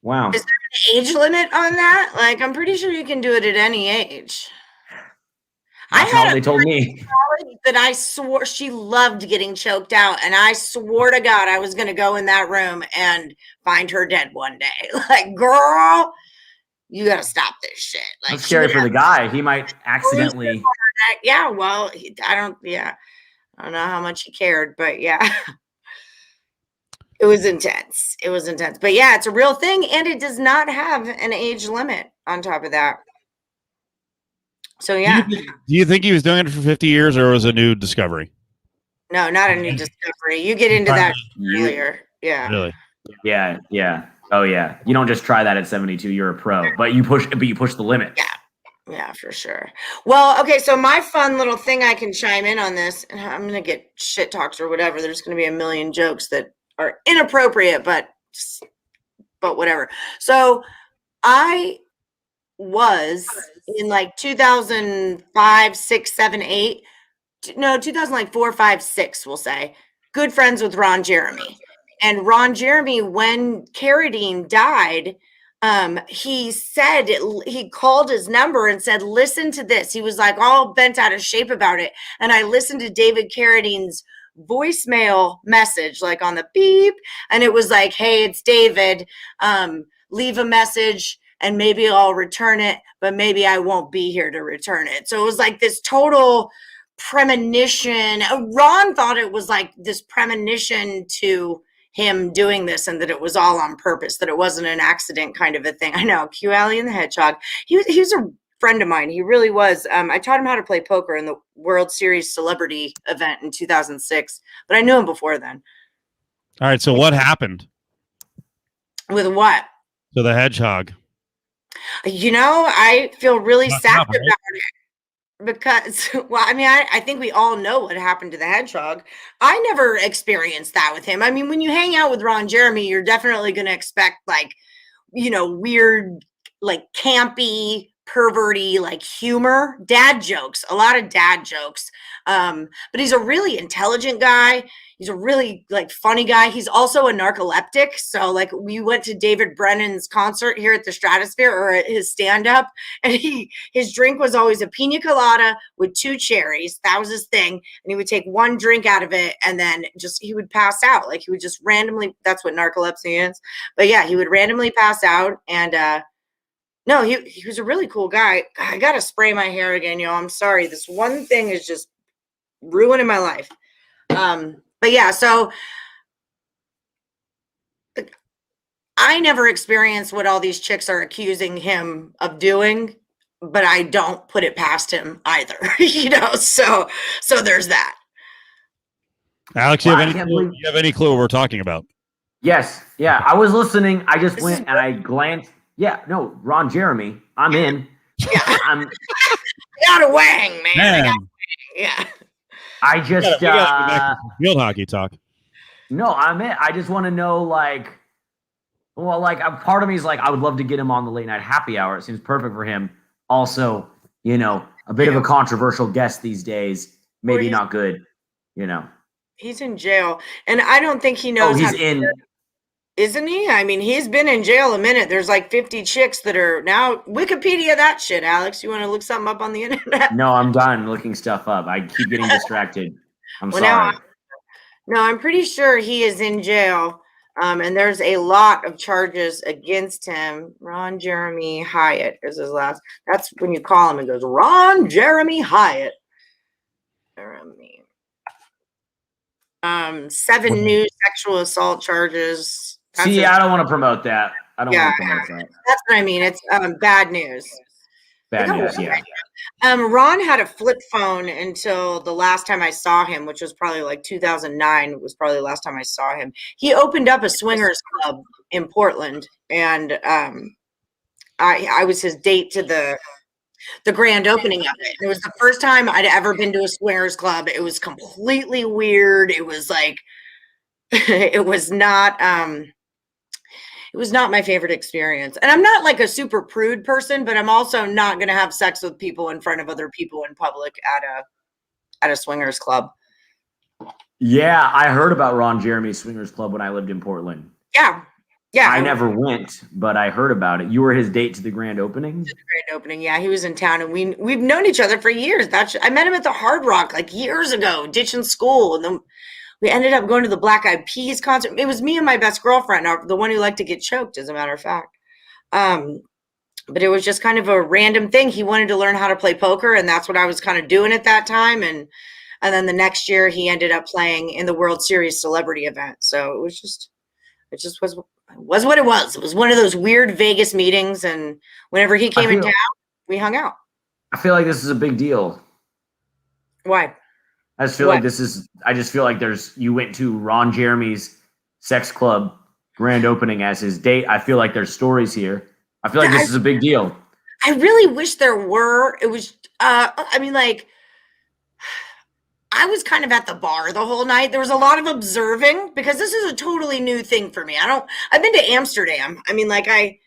wow. Is there an age limit on that? Like, I'm pretty sure you can do it at any age. That's not what they told me. That I swore she loved getting choked out, and I swore to God I was going to go in that room and find her dead one day. Like, girl, you got to stop this shit. Like, That's scary for the guy. He might accidentally. Yeah, well, I don't know how much he cared, but yeah. It was intense. But yeah, it's a real thing, and it does not have an age limit on top of that. So yeah. Do you think he was doing it for 50 years, or was it a new discovery? No, not a new discovery. You get into that earlier. Yeah. Really? Yeah. Oh yeah. You don't just try that at 72. You're a pro, but you push the limit. Yeah, for sure. Well, okay, so my fun little thing I can chime in on this, and I'm going to get shit talked or whatever. There's going to be a million jokes that are inappropriate, but whatever. So I was in like 2005, 6, 7, 8. No, 2004, 5, 6, we'll say. Good friends with Ron Jeremy. And Ron Jeremy, when Carradine died, he called his number and said, listen to this. He was like all bent out of shape about it. And I listened to David Carradine's voicemail message, like on the beep. And it was like, hey, it's David. Leave a message and maybe I'll return it, but maybe I won't be here to return it. So it was like this total premonition. Ron thought it was like this premonition to him doing this and that it was all on purpose, that it wasn't an accident kind of a thing. I know, Q Alley and the Hedgehog. He was a friend of mine. He really was. I taught him how to play poker in the World Series celebrity event in 2006, but I knew him before then. All right, so what happened? With what? So the Hedgehog. You know, I feel really sad about it. Because, well, I mean, I think we all know what happened to the Hedgehog. I never experienced that with him. I mean, when you hang out with Ron Jeremy, you're definitely going to expect, like, you know, weird, like, campy perverty, like humor, dad jokes, a lot of dad jokes. But he's a really intelligent guy. He's a really like funny guy. He's also a narcoleptic. So like we went to David Brennan's concert here at the Stratosphere, or at his stand-up, and his drink was always a pina colada with 2 cherries. That was his thing. And he would take 1 drink out of it and then he would pass out. Like he would just randomly, that's what narcolepsy is. But yeah, he would randomly pass out. And no, he was a really cool guy. I gotta spray my hair again, y'all. I'm sorry. This one thing is just ruining my life. But yeah, so I never experienced what all these chicks are accusing him of doing, but I don't put it past him either, so there's that. Alex, you have any clue what we're talking about? Yes. Yeah. I was listening. I just went and I glanced. Yeah. No, Ron Jeremy. I'm in. Yeah. I got a wang, man. Yeah. I just we gotta field hockey talk. No, I'm in. I just want to know, a part of me is like, I would love to get him on the late night happy hour. It seems perfect for him. Also, a bit of a controversial guest these days. Maybe not good. He's in jail, and I don't think he knows. Oh, he's in. Isn't he? I mean, he's been in jail a minute. There's like 50 chicks that are now Wikipedia that shit, Alex. You want to look something up on the internet? No, I'm done looking stuff up. I keep getting distracted. I'm sorry. No, I'm pretty sure he is in jail. And there's a lot of charges against him. Ron Jeremy Hyatt is his last. That's when you call him. It goes, Ron Jeremy Hyatt. 7 new sexual assault charges. I don't want to promote that. I don't want to promote that. That's what I mean. It's bad news. Bad news, yeah. Ron had a flip phone until the last time I saw him, which was probably like 2009. Was probably the last time I saw him. He opened up a swingers club in Portland, and I was his date to the grand opening of it. It was the first time I'd ever been to a swingers club. It was completely weird. It was like, it was not my favorite experience. And I'm not like a super prude person, but I'm also not going to have sex with people in front of other people in public at a swingers club. Yeah, I heard about Ron Jeremy's swingers club when I lived in Portland. Yeah. I never went, but I heard about it. You were his date to the grand opening? The grand opening, yeah. He was in town, and we've known each other for years. I met him at the Hard Rock like years ago, ditching school, and then we ended up going to the Black Eyed Peas concert. It was me and my best girlfriend, the one who liked to get choked, as a matter of fact. But it was just kind of a random thing. He wanted to learn how to play poker, and that's what I was kind of doing at that time. And then the next year, he ended up playing in the World Series celebrity event. So it just was what it was. It was one of those weird Vegas meetings, and whenever he came in town, we hung out. I feel like this is a big deal. Why? I just feel like you went to Ron Jeremy's sex club grand opening as his date. I feel like there's stories here. I feel like this is a big deal. I really wish there were. It was, I was kind of at the bar the whole night. There was a lot of observing because this is a totally new thing for me. I've been to Amsterdam. I mean, like I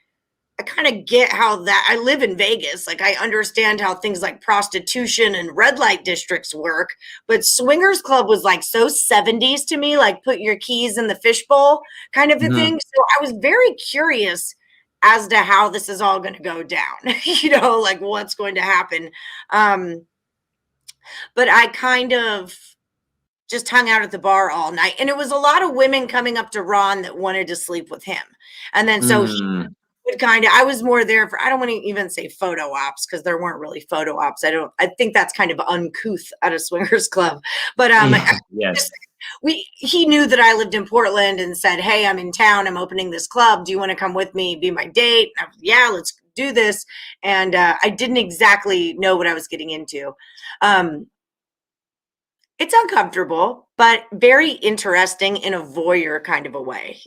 kind of get how that I live in Vegas. Like I understand how things like prostitution and red light districts work, but swingers club was like so 70s to me, like put your keys in the fishbowl kind of a thing. So I was very curious as to how this is all going to go down, like what's going to happen. But I kind of just hung out at the bar all night. And it was a lot of women coming up to Ron that wanted to sleep with him. And then so he would I was more there for, I don't want to even say photo ops because there weren't really photo ops. I think that's kind of uncouth at a swingers club. But yes. He knew that I lived in Portland and said, hey, I'm in town. I'm opening this club. Do you want to come with me, be my date? I was, yeah, let's do this. And I didn't exactly know what I was getting into. It's uncomfortable, but very interesting in a voyeur kind of a way,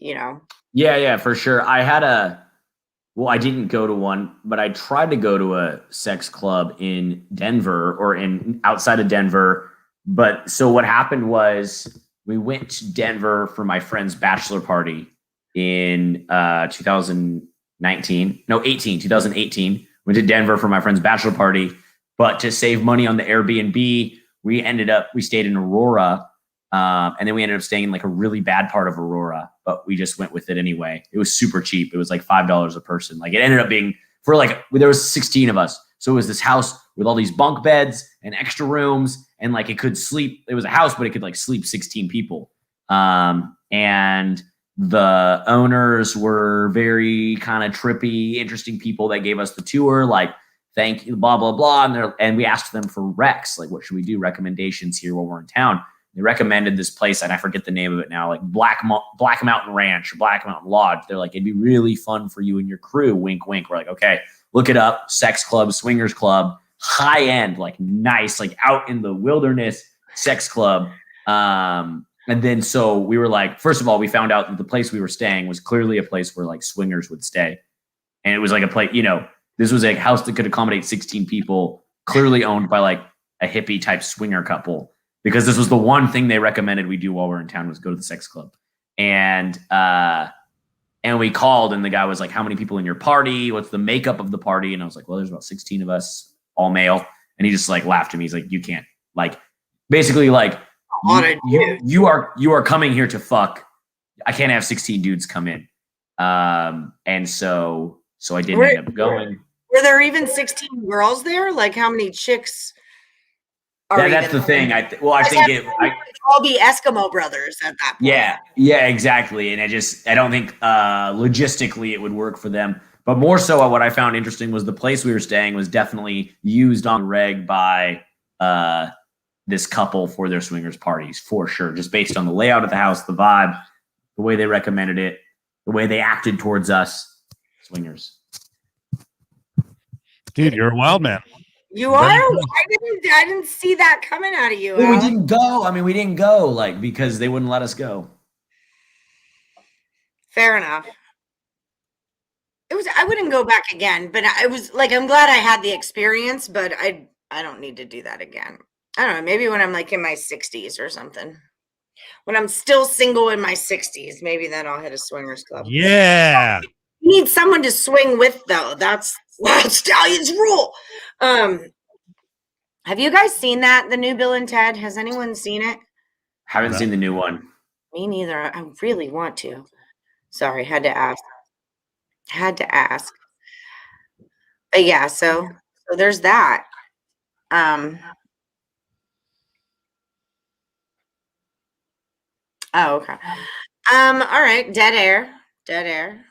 Yeah, for sure. I didn't go to one, but I tried to go to a sex club in Denver or outside of Denver. But so what happened was we went to Denver for my friend's bachelor party in 2018. Went to Denver for my friend's bachelor party, but to save money on the Airbnb, we stayed in Aurora. And then we ended up staying in like a really bad part of Aurora, but we just went with it anyway. It was super cheap. It was like $5 a person. Like it ended up being there was 16 of us. So it was this house with all these bunk beds and extra rooms, and like it could sleep. It was a house, but it could like sleep 16 people. And the owners were very kind of trippy, interesting people that gave us the tour, like, thank you, blah, blah, blah. And we asked them for recs, like, what should we do? Recommendations here while we're in town. They recommended this place, and I forget the name of it now, like Black Mountain Ranch or Black Mountain Lodge. They're like, it'd be really fun for you and your crew. Wink, wink. We're like, okay, look it up. Sex club, swingers club, high end, like nice, like out in the wilderness sex club. And then so we were like, first of all, we found out that the place we were staying was clearly a place where like swingers would stay. And it was like a place, this was a house that could accommodate 16 people, clearly owned by like a hippie type swinger couple. Because this was the one thing they recommended we do while we're in town was go to the sex club. And we called, and the guy was like, how many people in your party? What's the makeup of the party? And I was like, well, there's about 16 of us, all male. And he just like laughed at me. He's like, you can't, like, basically like, you are coming here to fuck. I can't have 16 dudes come in. And so I didn't end up going. Were there even 16 girls there? Like, how many chicks? That's the thing. I think all be Eskimo brothers at that point. Yeah, exactly. And I don't think logistically it would work for them. But more so, what I found interesting was the place we were staying was definitely used on reg by this couple for their swingers parties, for sure. Just based on the layout of the house, the vibe, the way they recommended it, the way they acted towards us, swingers. Dude, you're a wild man. You are? I didn't see that coming out of you. Well, we didn't go. I mean, we didn't go like because they wouldn't let us go. Fair enough. I wouldn't go back again, but I was like, I'm glad I had the experience, but I don't need to do that again. I don't know, maybe when I'm like in my 60s or something. When I'm still single in my 60s, maybe then I'll hit a swingers club. Yeah. You need someone to swing with, though. That's Stallion's rule. Have you guys seen the new Bill and Ted? Has anyone seen it? Haven't seen the new one. Me neither. I really want to. Sorry, had to ask. But yeah, so there's that. Oh, okay. All right. Dead air.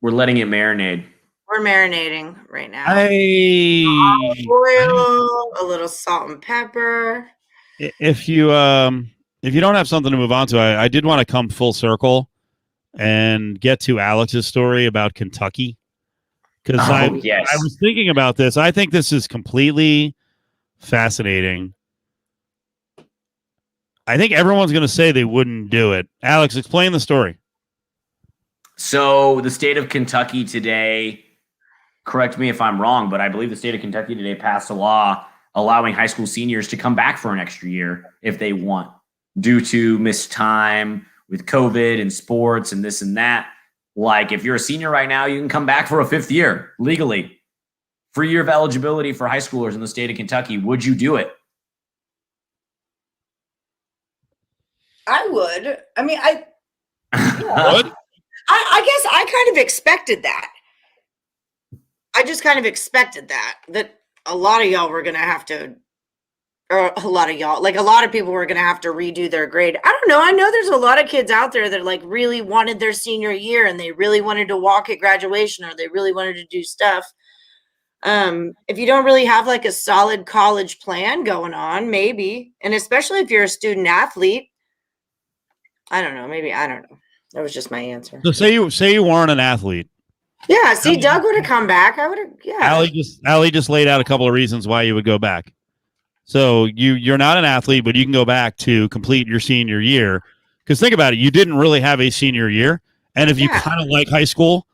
We're letting it marinate. We're marinating right now. Olive oil, a little salt and pepper. If you don't have something to move on to, I did want to come full circle and get to Alex's story about Kentucky. Because I was thinking about this. I think this is completely fascinating. I think everyone's going to say they wouldn't do it. Alex, explain the story. So the state of Kentucky today, correct me if I'm wrong, but I believe the state of Kentucky today passed a law allowing high school seniors to come back for an extra year if they want, due to missed time with COVID and sports and this and that. Like, if you're a senior right now, you can come back for a 5th year legally. Free year of eligibility for high schoolers in the state of Kentucky. Would you do it? I would. I mean, Would? I guess I kind of expected that. I just kind of expected that a lot of y'all were going to have to, or a lot of y'all, like a lot of people were going to have to redo their grade. I don't know. I know there's a lot of kids out there that like really wanted their senior year and they really wanted to walk at graduation or they really wanted to do stuff. If you don't really have like a solid college plan going on, maybe, and especially if you're a student athlete, I don't know. Maybe, I don't know. That was just my answer. So say you weren't an athlete. Yeah. See, Doug would have come back. I would have. Yeah. Allie just laid out a couple of reasons why you would go back. So you're not an athlete, but you can go back to complete your senior year. Because think about it, you didn't really have a senior year, and if you kind of like high school,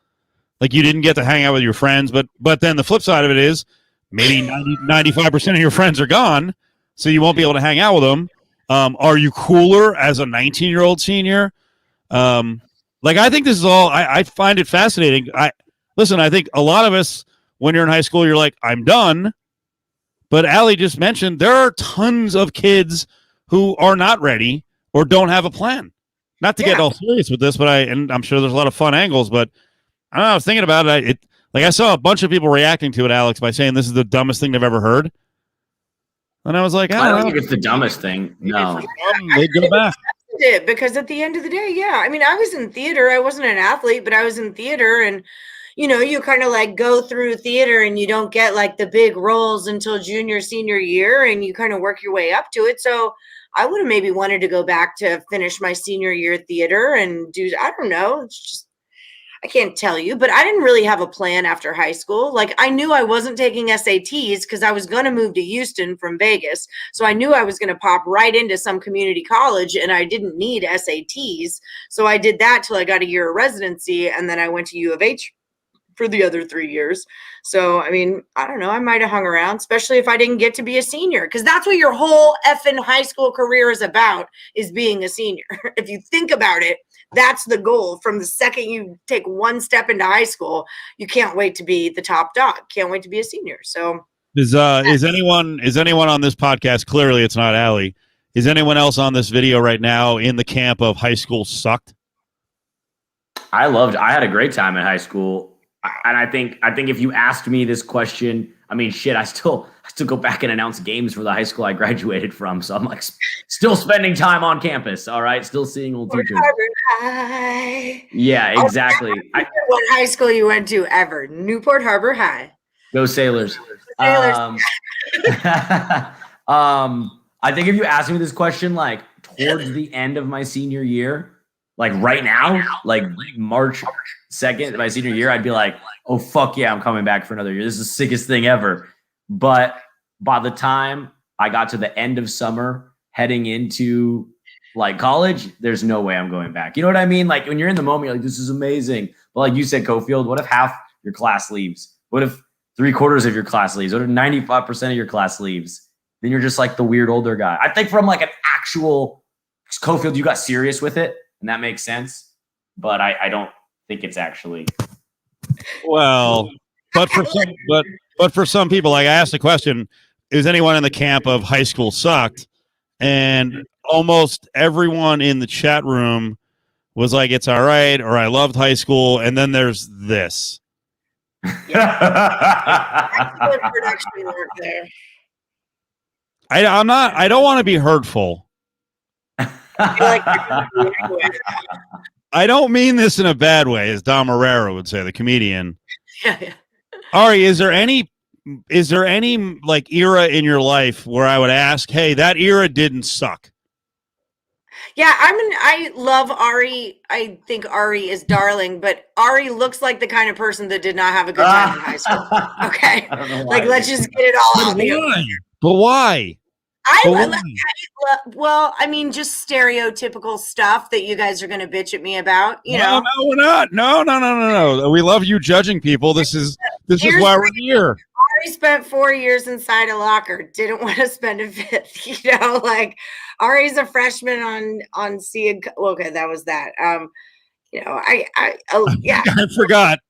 like you didn't get to hang out with your friends, but then the flip side of it is maybe 95% of your friends are gone, so you won't be able to hang out with them. Are you cooler as a 19-year-old senior? Like, I think this is all, I find it fascinating. I think a lot of us when you're in high school, you're like, I'm done. But Allie just mentioned there are tons of kids who are not ready or don't have a plan. Not to get all serious with this, but I'm sure there's a lot of fun angles, but I don't know, I was thinking about it. I saw a bunch of people reacting to it, Alex, by saying this is the dumbest thing they've ever heard. And I was like, I don't think it's the dumbest thing. No. They go back. It because at the end of the day, I mean, I was in theater. I wasn't an athlete, but I was in theater, and you kind of like go through theater and you don't get like the big roles until junior, senior year, and you kind of work your way up to it. So I would have maybe wanted to go back to finish my senior year theater and do, I don't know. It's just, I can't tell you, but I didn't really have a plan after high school. Like I knew I wasn't taking SATs because I was going to move to Houston from Vegas. So I knew I was going to pop right into some community college and I didn't need SATs. So I did that till I got a year of residency. And then I went to U of H for the other 3 years. So, I mean, I don't know. I might have hung around, especially if I didn't get to be a senior, because that's what your whole effing high school career is about, is being a senior. If you think about it, that's the goal. From the second you take one step into high school, you can't wait to be the top dog. Can't wait to be a senior. So is anyone on this podcast? Clearly it's not Allie. Is anyone else on this video right now in the camp of high school sucked? I had a great time in high school. And I think if you asked me this question, I mean, shit, I still go back and announce games for the high school I graduated from. So I'm like still spending time on campus. All right. Still seeing old teachers. High. Yeah, exactly. What high school you went to ever? Newport Harbor High. Go Sailors. Sailors. I think if you asked me this question, like towards the end of my senior year, like right now, like March 2nd, my senior year, I'd be like, oh, fuck yeah, I'm coming back for another year. This is the sickest thing ever. But by the time I got to the end of summer, heading into like college, there's no way I'm going back. You know what I mean? Like when you're in the moment, you're like, this is amazing. But like you said, Cofield, what if half your class leaves? What if 3/4 of your class leaves? What if 95% of your class leaves? Then you're just like the weird older guy. I think from like an actual Cofield, you got serious with it, and that makes sense. But I don't think it's actually well. But for some people, like I asked the question, is anyone in the camp of high school sucked? And almost everyone in the chat room was like, it's all right, or I loved high school. And then there's this. Production work there. I don't want to be hurtful. I don't mean this in a bad way, as Dom Herrera would say, the comedian. Yeah. Ari, is there any like era in your life where I would ask, hey, that era didn't suck? Yeah, I love Ari. I think Ari is darling, but Ari looks like the kind of person that did not have a good time in high school. Okay. Like, let's just get it all out there. But why? Well, I mean, just stereotypical stuff that you guys are going to bitch at me about. You know? No, we're not. No. We love you judging people. This is why we're here. Ari spent 4 years inside a locker. Didn't want to spend a fifth. You know, like Ari's a freshman on C. Okay, that was that. You know, yeah.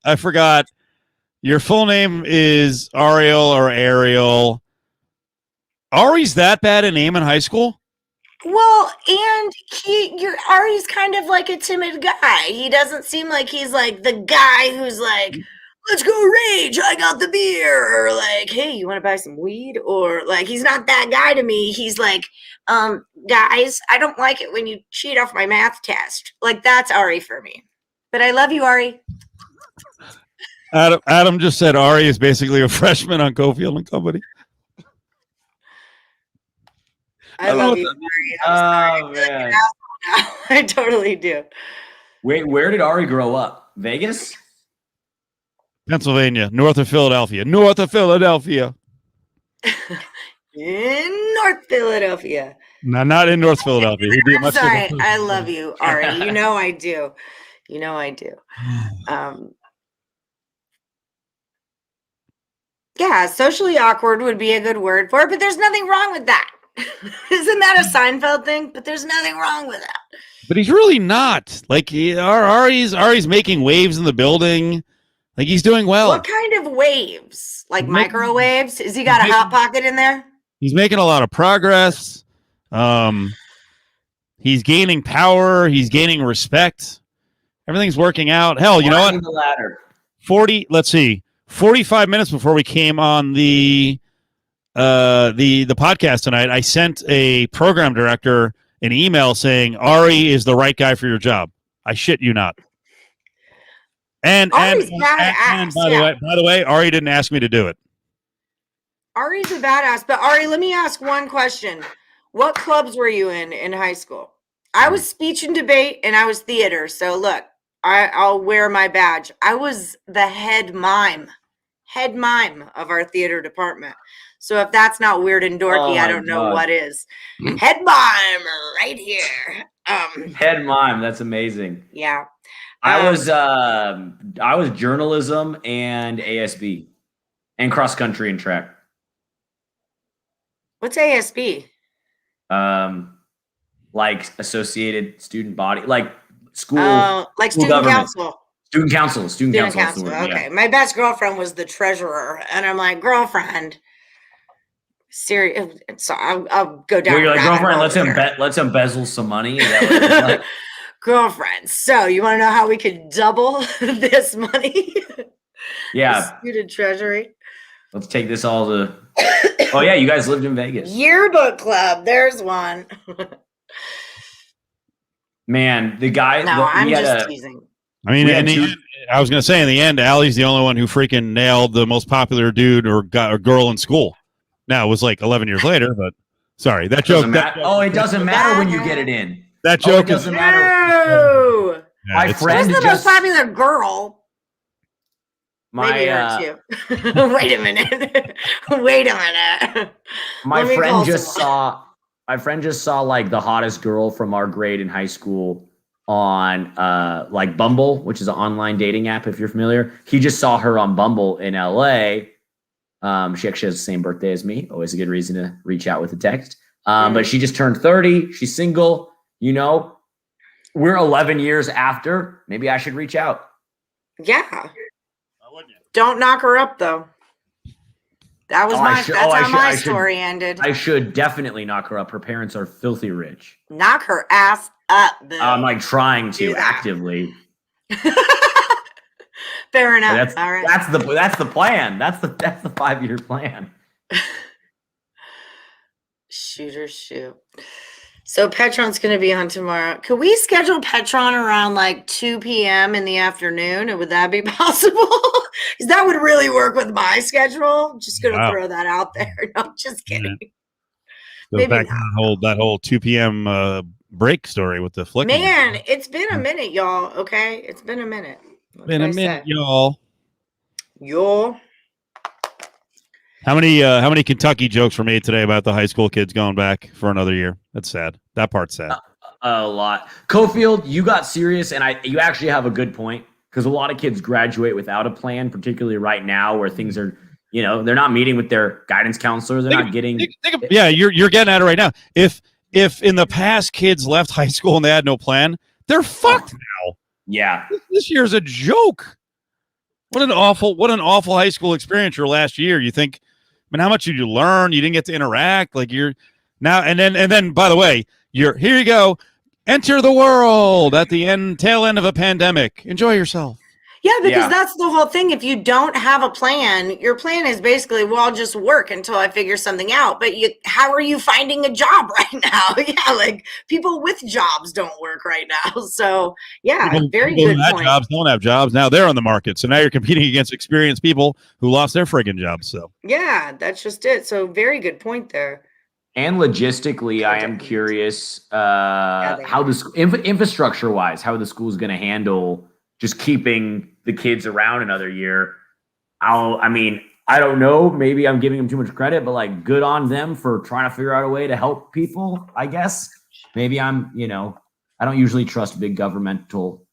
I forgot. Your full name is Ariel or Ariel. Ari's that bad a name in high school? Well, and Ari's kind of like a timid guy. He doesn't seem like he's like the guy who's like, let's go rage, I got the beer, or like, hey, you want to buy some weed? Or like, he's not that guy to me. He's like, guys, I don't like it when you cheat off my math test. Like, that's Ari for me. But I love you, Ari. Adam just said Ari is basically a freshman on Cofield and Company. I love you, Ari. Oh, man. I totally do. Wait, where did Ari grow up? Vegas? Pennsylvania, north of Philadelphia. In North Philadelphia. No, not in North Philadelphia. I'm sorry. I love you, Ari. You know I do. Yeah, socially awkward would be a good word for it, but there's nothing wrong with that. Isn't that a Seinfeld thing? But there's nothing wrong with that. But he's really not. Like Ari's making waves in the building. Like he's doing well. What kind of waves, like He's making- microwaves. Has he got a he's hot pocket in there? He's making a lot of progress. He's gaining power. He's gaining respect. Everything's working out. Hell, you know what? Climbing the ladder. 45 minutes before we came on the podcast tonight, I sent a program director an email saying Ari is the right guy for your job. I shit you not. And Ari's and badass, by the way, Ari didn't ask me to do it. Ari's a badass. But Ari, let me ask one question. What clubs were you in high school? I was speech and debate and I was theater. So look, I'll wear my badge. I was the head mime of our theater department. So if that's not weird and dorky, I don't know what is. Head mime right here. Head mime. That's amazing. Yeah. I was journalism and ASB and cross country and track. What's ASB? Like Associated Student Body, like school. Like school student government. council. Student council. Student council. Okay. My best girlfriend was the treasurer, and I'm like, girlfriend. Serious. So I'll go down. Well, you're like, girlfriend, let's embezzle some money. Is that what it's like? Girlfriend. So you want to know how we could double this money? Yeah. Student treasury. Let's take this all to. Oh yeah, you guys lived in Vegas. Yearbook club. There's one. Man, the guy. No, I'm just teasing. I mean, I was going to say in the end, Allie's the only one who freaking nailed the most popular dude or girl in school. Now it was like 11 years later, but sorry, that joke. It doesn't matter when you get it in. That joke doesn't matter. No. Yeah, My friend Who's the most popular girl? Maybe her too. Wait a minute. My friend just saw like the hottest girl from our grade in high school on like Bumble, which is an online dating app, if you're familiar. He just saw her on Bumble in LA. She actually has the same birthday as me. Always a good reason to reach out with a text. But she just turned 30. She's single. You know, we're 11 years after. Maybe I should reach out. Yeah. Don't knock her up, though. That was how my story ended. I should definitely knock her up. Her parents are filthy rich. Knock her ass up, though. I'm like trying to actively. Fair enough. All right. That's the plan. That's the 5-year plan. Shoot. So Petron's going to be on tomorrow. Could we schedule Petron around like 2 p.m. in the afternoon? And would that be possible? Because that would really work with my schedule. Just going to throw that out there. No, just kidding. Goes back to that whole 2 p.m. Break story with the flicking. Man, it's been a minute, y'all. Okay, it's been a minute. Y'all. How many Kentucky jokes were made today about the high school kids going back for another year? That's sad. That part's sad. A lot. Cofield, you got serious, and you actually have a good point, because a lot of kids graduate without a plan, particularly right now where things are, they're not meeting with their guidance counselor. They're not getting. Yeah, you're getting at it right now. If in the past kids left high school and they had no plan, they're fucked now. Yeah. This year's a joke. What an awful high school experience your last year. You think, how much did you learn? You didn't get to interact. Like you're now, and then by the way, here you go. Enter the world at the tail end of a pandemic. Enjoy yourself. Yeah, because that's the whole thing. If you don't have a plan, your plan is basically, well, I'll just work until I figure something out. But how are you finding a job right now? Yeah, like people with jobs don't work right now. So people very good point. Jobs don't have jobs. Now they're on the market. So now you're competing against experienced people who lost their friggin' jobs. So yeah, that's just it. So very good point there. And logistically, I am curious how infrastructure wise, how the school is going to handle just keeping the kids around another year. I don't know. Maybe I'm giving them too much credit, but like good on them for trying to figure out a way to help people, I guess. Maybe I don't usually trust big governmental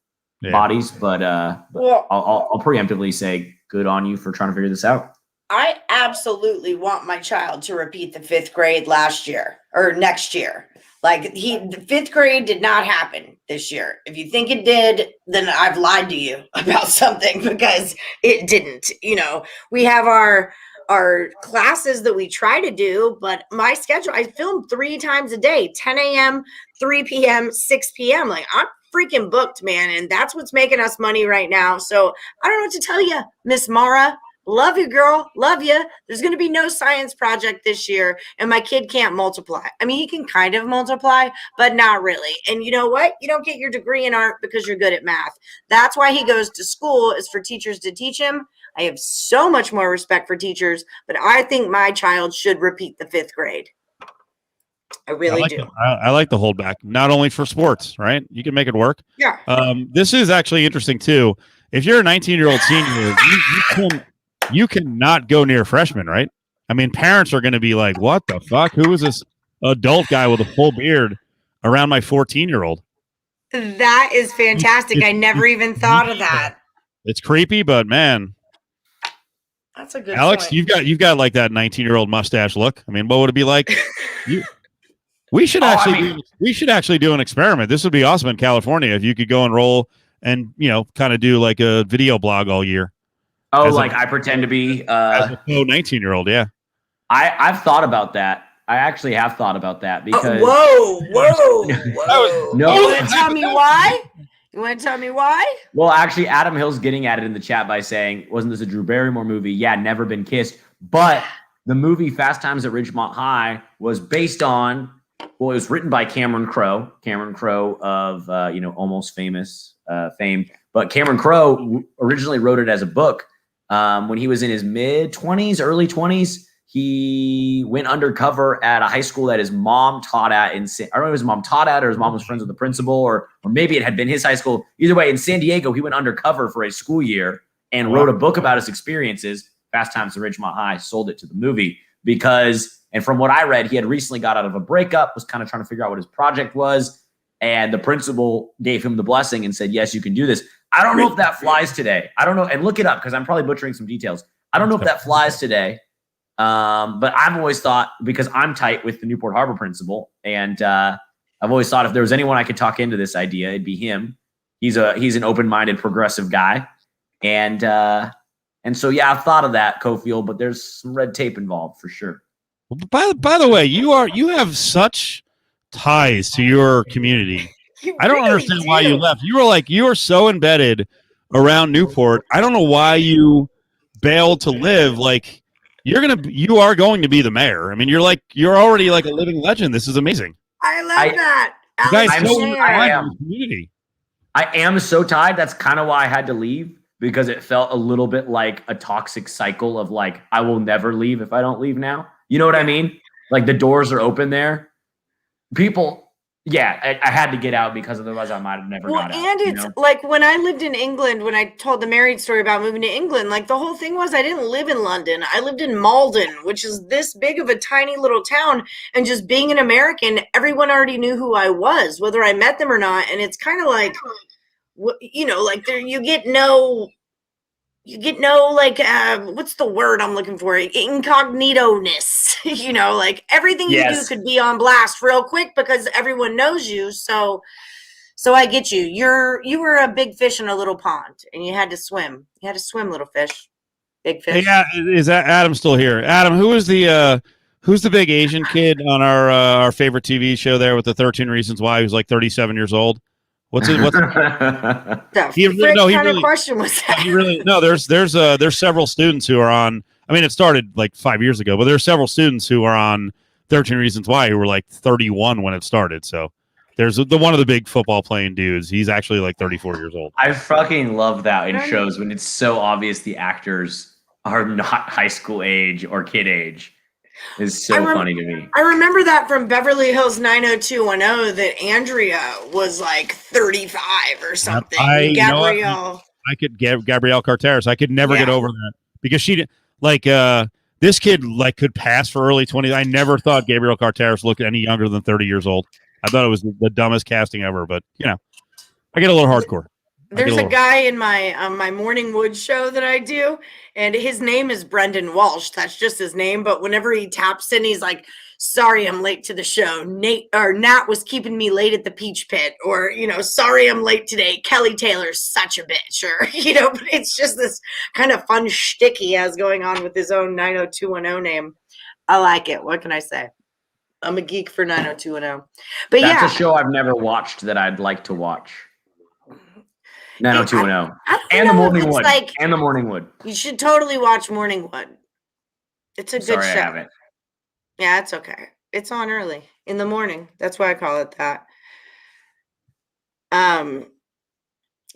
bodies, but I'll preemptively say good on you for trying to figure this out. I absolutely want my child to repeat the 5th grade last year or next year. Like the 5th grade did not happen this year. If you think it did, then I've lied to you about something because it didn't. You know, we have our classes that we try to do, but my schedule, I film 3 times a day, 10 a.m., 3 p.m., 6 p.m. Like I'm freaking booked, man. And that's what's making us money right now. So I don't know what to tell you, Miss Mara. Love you, girl. Love you. There's going to be no science project this year, and my kid can't multiply. I mean, he can kind of multiply, but not really. And you know what? You don't get your degree in art because you're good at math. That's why he goes to school, is for teachers to teach him. I have so much more respect for teachers, but I think my child should repeat the 5th grade. I really do. I like the holdback, not only for sports, right? You can make it work. Yeah. This is actually interesting, too. If you're a 19-year-old senior, you cannot go near freshmen, right? I mean, parents are going to be like, what the fuck? Who is this adult guy with a full beard around my 14-year-old? That is fantastic. I never even thought of that. It's creepy, but man. That's a good Alex, point. you've got like that 19-year-old mustache look. I mean, what would it be like? We should actually do an experiment. This would be awesome in California if you could go enroll and, kind of do like a video blog all year. Oh, like I pretend to be as a 19-year-old, yeah. I've thought about that. I actually have thought about that because whoa. No. You want to tell me why? You want to tell me why? Well, actually, Adam Hill's getting at it in the chat by saying, wasn't this a Drew Barrymore movie? Yeah, Never Been Kissed. But the movie Fast Times at Ridgemont High was based on, well, it was written by Cameron Crowe of, Almost Famous fame. But Cameron Crowe originally wrote it as a book. When he was in his mid-20s, early 20s, he went undercover at a high school that his mom taught at. I don't know if his mom taught at or his mom was friends with the principal, or maybe it had been his high school. Either way, in San Diego, he went undercover for a school year and wrote a book about his experiences. Fast Times at Ridgemont High, sold it to the movie because, and from what I read, he had recently got out of a breakup, was kind of trying to figure out what his project was, and the principal gave him the blessing and said, yes, you can do this. I don't know if that flies today. I don't know. And look it up because I'm probably butchering some details. I don't know if that flies today. But I've always thought, because I'm tight with the Newport Harbor principal, and I've always thought if there was anyone I could talk into this idea, it'd be him. He's an open-minded, progressive guy. And so, yeah, I've thought of that, Cofield, but there's some red tape involved for sure. By the way, you have such ties to your community. I don't understand why you left. You were so embedded around Newport. I don't know why you bailed to live. Like you are going to be the mayor. I mean, you're already like a living legend. This is amazing. I love that. You guys I am so tied. That's kind of why I had to leave, because it felt a little bit like a toxic cycle of like, I will never leave if I don't leave now. You know what I mean? Like the doors are open there. People. Yeah, I had to get out because otherwise I might have never got out. And it's like when I lived in England, when I told the married story about moving to England, like the whole thing was I didn't live in London. I lived in Malden, which is this big of a tiny little town. And just being an American, everyone already knew who I was, whether I met them or not. And it's kind of like, like there you get no like what's the word I'm looking for? Incognito-ness. Like everything you do could be on blast real quick because everyone knows you. So I get you. You were a big fish in a little pond and you had to swim. You had to swim, little fish. Big fish. Hey, is that Adam still here? Adam, who's the big Asian kid on our favorite TV show there with the 13 Reasons Why? Who's like 37 years old? What's kind of question was that? There's several students who are on. I mean, it started like 5 years ago, but there's several students who are on 13 Reasons Why who were like 31 when it started. So there's one of the big football playing dudes. He's actually like 34 years old. I fucking love that in shows when it's so obvious the actors are not high school age or kid age. Is so funny to me. I remember that from Beverly Hills 90210 that Andrea was like 35 or something. Gabrielle Carteris. I could never get over that because she this kid could pass for early 20s. I never thought Gabrielle Carteris looked any younger than 30 years old. I thought it was the dumbest casting ever, but I get a little hardcore. There's a guy in my morning wood show that I do, and his name is Brendan Walsh. That's just his name. But whenever he taps in, he's like, "Sorry, I'm late to the show. Nat was keeping me late at the Peach Pit," or "Sorry, I'm late today. Kelly Taylor's such a bitch," or But it's just this kind of fun shtick he has going on with his own 90210 name. I like it. What can I say? I'm a geek for 90210. But that's a show I've never watched that I'd like to watch. 90210 and the Morning Wood. And the Morning Wood. You should totally watch Morning Wood. It's a good show. I haven't. Yeah, it's okay. It's on early in the morning. That's why I call it that.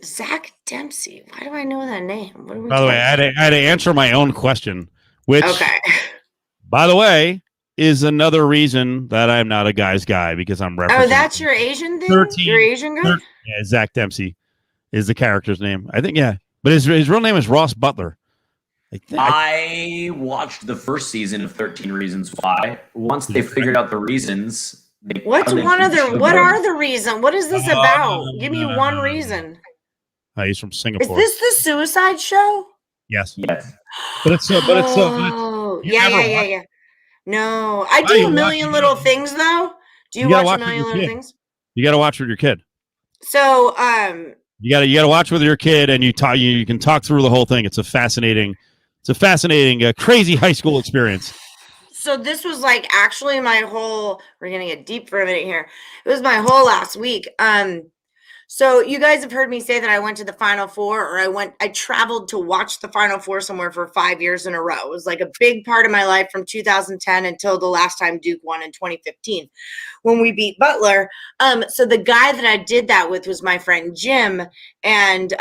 Zach Dempsey. Why do I know that name? What are we By the way, I had to answer my own question, which, by the way, is another reason that I'm not a guy's guy, because I'm referencing. Oh, that's your Asian thing? Your Asian guy? Yeah, Zach Dempsey is the character's name. I think, yeah. But his real name is Ross Butler. I watched the first season of 13 Reasons Why. Once they figured out the reasons. What are the reasons? What is this about? Give me one reason. He's from Singapore. Is this the Suicide Show? Yes. Yes. But it's yeah. No, I do a million little things though. Do you watch a million little things? You got to watch with your kid. So, you got to watch with your kid, and you can talk through the whole thing. It's a fascinating, crazy high school experience. So this was like actually my whole. We're gonna get deep for a minute here. It was my whole last week. So you guys have heard me say that I went to the Final Four, or I traveled to watch the Final Four somewhere for 5 years in a row. It was like a big part of my life from 2010 until the last time Duke won in 2015 when we beat Butler. So the guy that I did that with was my friend Jim. And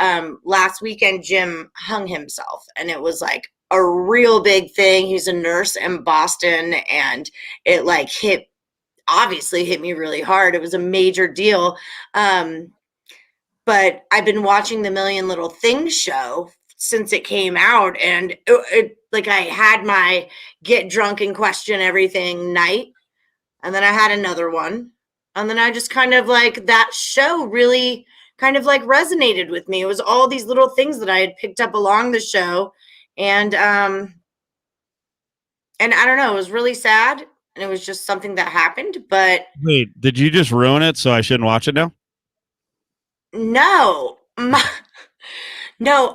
last weekend, Jim hung himself, and it was like a real big thing. He's a nurse in Boston, and it obviously hit me really hard. It was a major deal. But I've been watching the Million Little Things show since it came out, and I had my get drunk and question everything night, and then I had another one, and then I just kind of that show really kind of resonated with me. It was all these little things that I had picked up along the show, and I don't know, it was really sad, and it was just something that happened. But wait, did you just ruin it? So I shouldn't watch it now? No,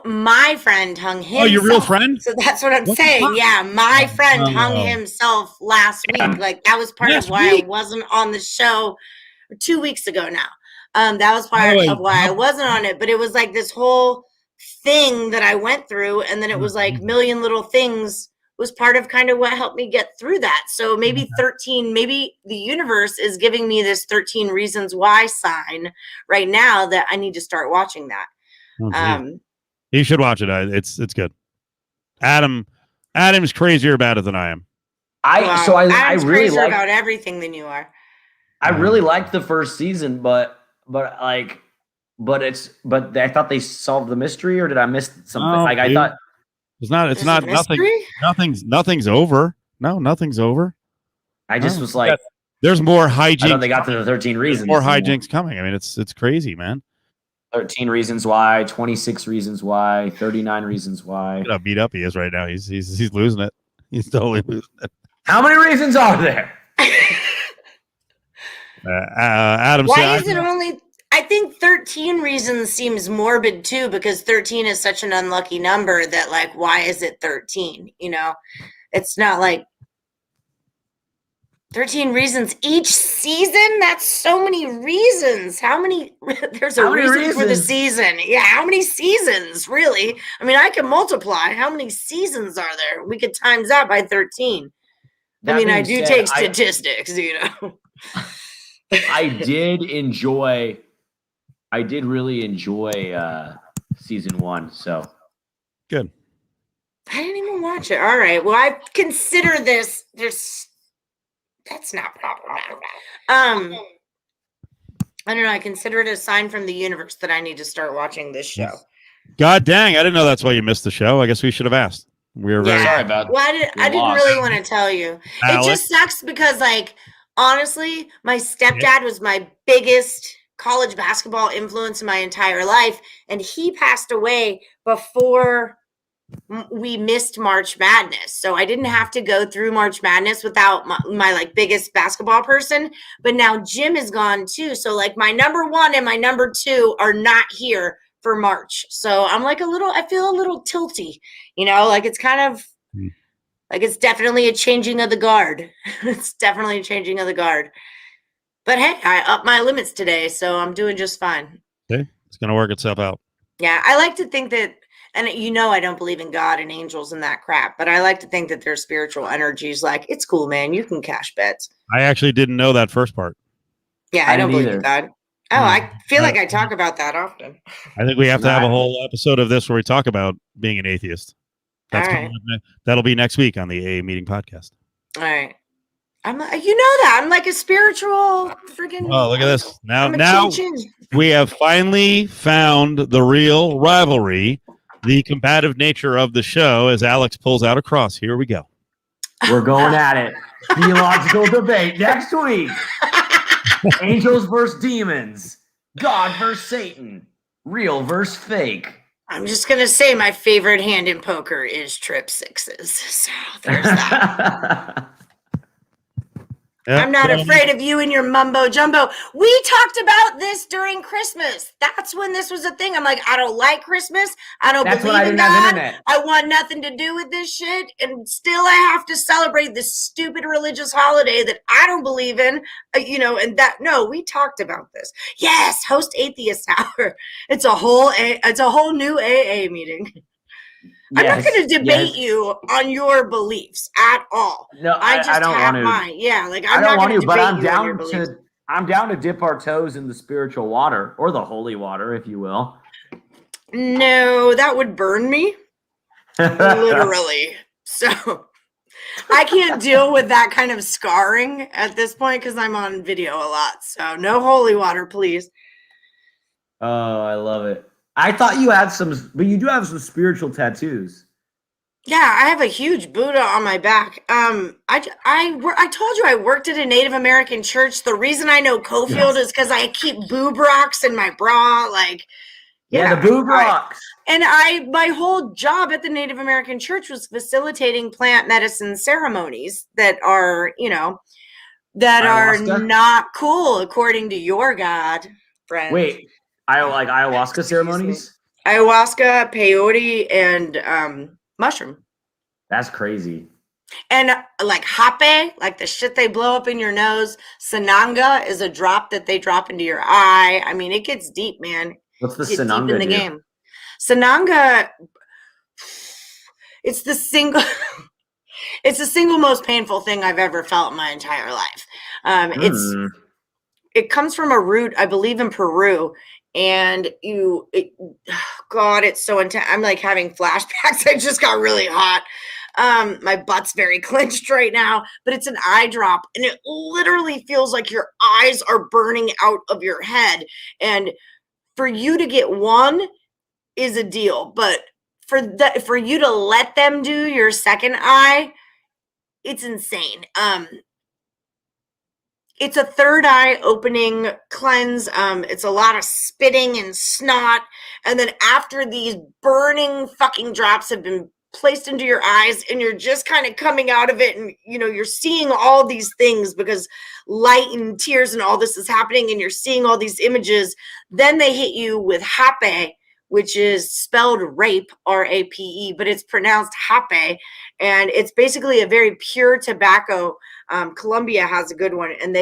my friend hung himself. Oh, your real friend? So that's what I'm saying. Yeah, my friend hung himself last week. That was part of why I wasn't on the show 2 weeks ago now. That was part of why I wasn't on it. But it was like this whole thing that I went through, and then it was like Million Little Things was part of kind of what helped me get through that. So maybe maybe the universe is giving me this 13 Reasons Why sign right now that I need to start watching that. You should watch it. It's good. Adam's crazier about it than I am. I really crazier about everything than you are. I really liked the first season, but I thought they solved the mystery, or did I miss something? I thought nothing's over. No, nothing's over. I just was like, there's more hijinks. I thought they got to the 13 reasons. More hijinks coming. I mean, it's crazy, man. 13 Reasons Why, 26 Reasons Why, 39 Reasons Why. Look how beat up he is right now. He's losing it. He's totally losing it. How many reasons are there? Adam, why is it only? I think 13 reasons seems morbid too, because 13 is such an unlucky number that why is it 13? It's not like 13 reasons each season. That's so many reasons. How many? There's a reason for the season. Yeah. How many seasons really? I mean, I can multiply. How many seasons are there? We could times that by 13. I do take statistics, I did really enjoy season 1. So good. I didn't even watch it. All right. Well, I consider this. That's not proper. I don't know. I consider it a sign from the universe that I need to start watching this show. God dang! I didn't know that's why you missed the show. I guess we should have asked. We were very sorry about. Well, I didn't really want to tell you. Alex? It just sucks because, honestly, my stepdad was my biggest college basketball influence in my entire life, and he passed away before we missed March Madness. So I didn't have to go through March Madness without my like biggest basketball person, but now Jim is gone too. So like my number 1 and my number 2 are not here for March. So I'm like I feel a little tilty, like it's kind of like it's definitely a changing of the guard. It's definitely a changing of the guard. But hey, I upped my limits today, so I'm doing just fine. Okay. It's going to work itself out. Yeah, I like to think that, and I don't believe in God and angels and that crap, but I like to think that there's spiritual energies. Like, it's cool, man. You can cash bets. I actually didn't know that first part. Yeah, I don't believe in God. Oh, I feel like I talk about that often. I think we have to have a whole episode of this where we talk about being an atheist. That's all right. That'll be next week on the AA Meeting podcast. All right. I'm like a spiritual freaking. Oh, look at this. Now we have finally found the real rivalry, the combative nature of the show as Alex pulls out a cross. Here we go. We're going at it. Theological debate next week. Angels versus demons. God versus Satan. Real versus fake. I'm just going to say my favorite hand in poker is trip sixes. So there's that. Yep. I'm not afraid of you and your mumbo jumbo. We talked about this during Christmas. That's when this was a thing. I'm like, I don't like Christmas. I don't believe in God. I want nothing to do with this shit. And still I have to celebrate this stupid religious holiday that I don't believe in, and we talked about this. Yes. Host Atheist Hour. It's a whole new AA meeting. Yes, I'm not going to debate you on your beliefs at all. No, I don't want to. Mine. Yeah, like I'm not going to debate you on your beliefs. I'm down to dip our toes in the spiritual water or the holy water, if you will. No, that would burn me, literally. So I can't deal with that kind of scarring at this point because I'm on video a lot. So no holy water, please. Oh, I love it. I thought you had some, but you do have some spiritual tattoos. Yeah, I have a huge Buddha on my back. I told you I worked at a Native American church. The reason I know Cofield is because I keep boob rocks in my bra. The boob rocks. And my whole job at the Native American church was facilitating plant medicine ceremonies that are, that Ayahuasca? Are not cool according to your God, friend. Wait. Like ayahuasca ceremonies? Ayahuasca, peyote, and mushroom. That's crazy. And like hape, like the shit they blow up in your nose. Sananga is a drop that they drop into your eye. I mean, it gets deep, man. What's the Sananga deep in the game? Sananga, it's the single most painful thing I've ever felt in my entire life. It comes from a root, I believe, in Peru. And God, it's so intense. I'm like having flashbacks. I just got really hot. My butt's very clenched right now, but it's an eye drop and it literally feels like your eyes are burning out of your head. And for you to get one is a deal, but for you to let them do your second eye, it's insane. It's a third eye opening cleanse. It's a lot of spitting and snot. And then after these burning fucking drops have been placed into your eyes and you're just kind of coming out of it and, you're seeing all these things because light and tears and all this is happening and you're seeing all these images. Then they hit you with hape, which is spelled rape, R-A-P-E, but it's pronounced hape. And it's basically a very pure tobacco. Colombia has a good one, and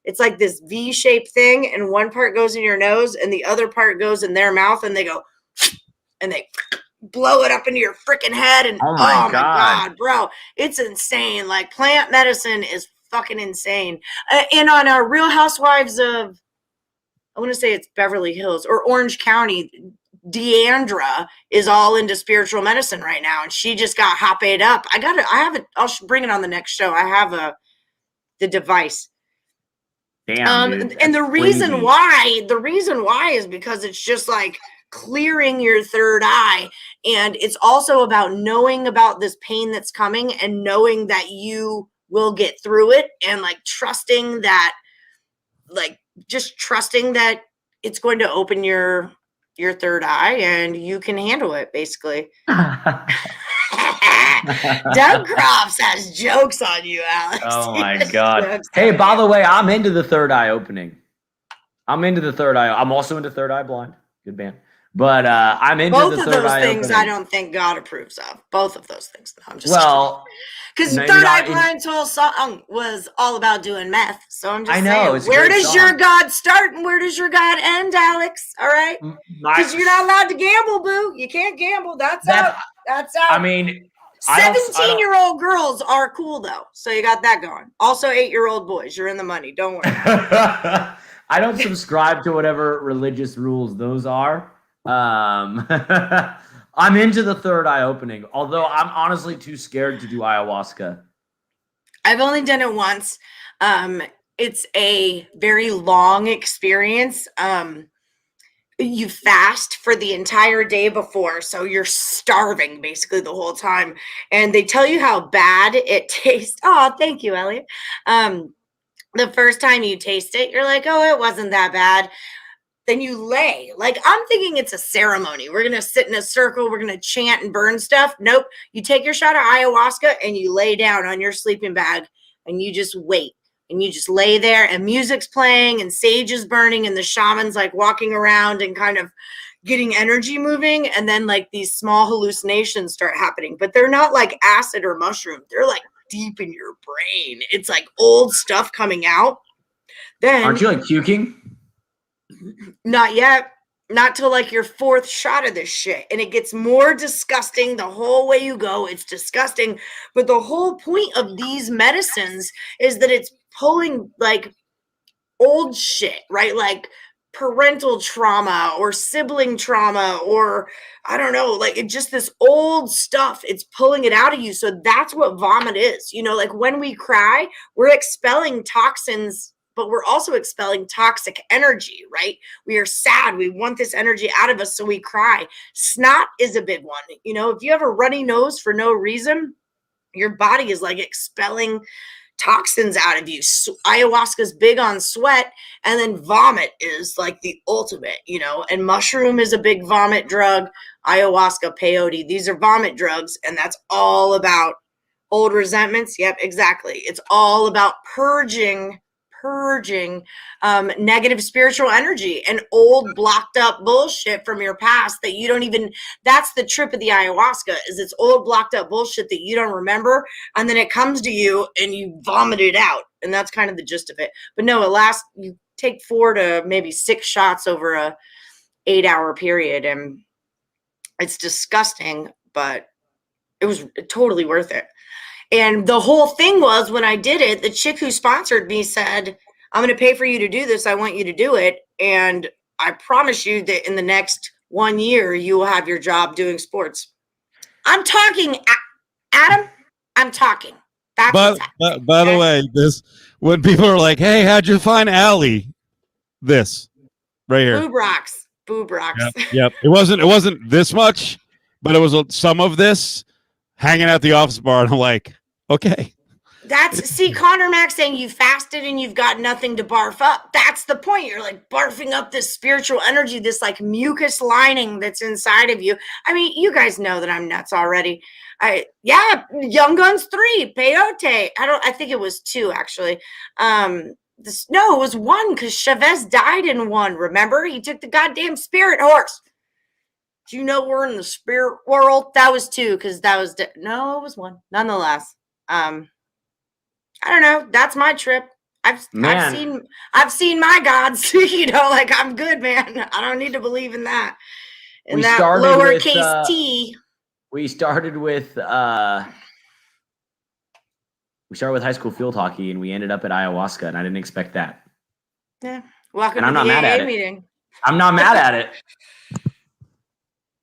it's like this V-shaped thing, and one part goes in your nose and the other part goes in their mouth, and they go and they blow it up into your freaking head. And oh my God, bro, it's insane. Like plant medicine is fucking insane. And on our Real Housewives of, I want to say it's Beverly Hills or Orange County, Deandra is all into spiritual medicine right now, and she just got hape'd up. I'll bring it on the next show. I have the device. Damn, dude, and the reason why is because it's just like clearing your third eye, and it's also about knowing about this pain that's coming and knowing that you will get through it, and like trusting that it's going to open your third eye and you can handle it, basically. Doug Crofts has jokes on you, Alex. Oh my God. Hey, by the way, I'm into the third eye opening. I'm into the third eye. I'm also into Third Eye Blind. Good band. But I'm into both the of third those eye things opening. I don't think God approves of. Both of those things. No, I'm just because no, Third Eye Blind's whole song was all about doing meth. So I'm just saying, where does your God start and where does your God end, Alex? All right? Because you're not allowed to gamble, boo. You can't gamble. That's out. That's out. I mean, 17-year-old girls are cool, though. So you got that going. Also, 8-year-old boys. You're in the money. Don't worry. I don't subscribe to whatever religious rules those are. I'm into the third eye opening, although I'm honestly too scared to do ayahuasca. I've only done it once. It's a very long experience. You fast for the entire day before, so you're starving basically the whole time. And they tell you how bad it tastes. Oh, thank you, Elliot. The first time you taste it, you're like, oh, it wasn't that bad. Then you lay. Like, I'm thinking it's a ceremony. We're going to sit in a circle. We're going to chant and burn stuff. Nope. You take your shot of ayahuasca and you lay down on your sleeping bag and you just wait. And you just lay there and music's playing and sage is burning and the shaman's like walking around and kind of getting energy moving. And then like these small hallucinations start happening. But they're not like acid or mushroom. They're like deep in your brain. It's like old stuff coming out. Then aren't you like puking? Not yet. Not till like your fourth shot of this shit. And it gets more disgusting the whole way you go. It's disgusting. But the whole point of these medicines is that it's pulling like old shit, right? Like parental trauma or sibling trauma or I don't know, like it just this old stuff. It's pulling it out of you. So that's what vomit is. You know, like when we cry, we're expelling toxins, but we're also expelling toxic energy, right? We are sad. We want this energy out of us, so we cry. Snot is a big one. You know, if you have a runny nose for no reason, your body is like expelling toxins out of you. So ayahuasca is big on sweat, and then vomit is like the ultimate, you know, and mushroom is a big vomit drug. Ayahuasca, peyote, these are vomit drugs, and that's all about old resentments. Yep, exactly. It's all about purging negative spiritual energy and old blocked up bullshit from your past that you don't even, that's the trip of the ayahuasca, is it's old blocked up bullshit that you don't remember, and then it comes to you and you vomit it out, and that's kind of the gist of it. But no, it lasts, you take 4 to maybe 6 shots over a 8-hour period, and it's disgusting, but it was totally worth it. And the whole thing was, when I did it, the chick who sponsored me said, I'm going to pay for you to do this. I want you to do it. And I promise you that in the next 1 year, you will have your job doing sports. I'm talking, Adam, I'm talking. That's by the way, this, when people are like, hey, how'd you find Allie? This right here. Boob rocks. Yep. It wasn't this much, but it was some of this hanging out the office bar. And I'm like, okay. See, Connor Mack saying you fasted and you've got nothing to barf up. That's the point. You're like barfing up this spiritual energy, this like mucus lining that's inside of you. I mean, you guys know that I'm nuts already. Young Guns 3, peyote. I think it was 2 actually. It was 1 because Chavez died in 1. Remember, he took the goddamn spirit horse. Do you know we're in the spirit world? That was 2 because that was no, it was 1. Nonetheless, I don't know. That's my trip. I've seen my gods. You know, like I'm good, man. I don't need to believe in that. In that lowercase t. We started with high school field hockey, and we ended up at ayahuasca, and I didn't expect that. Yeah, welcome to the AA meeting. I'm not mad at it.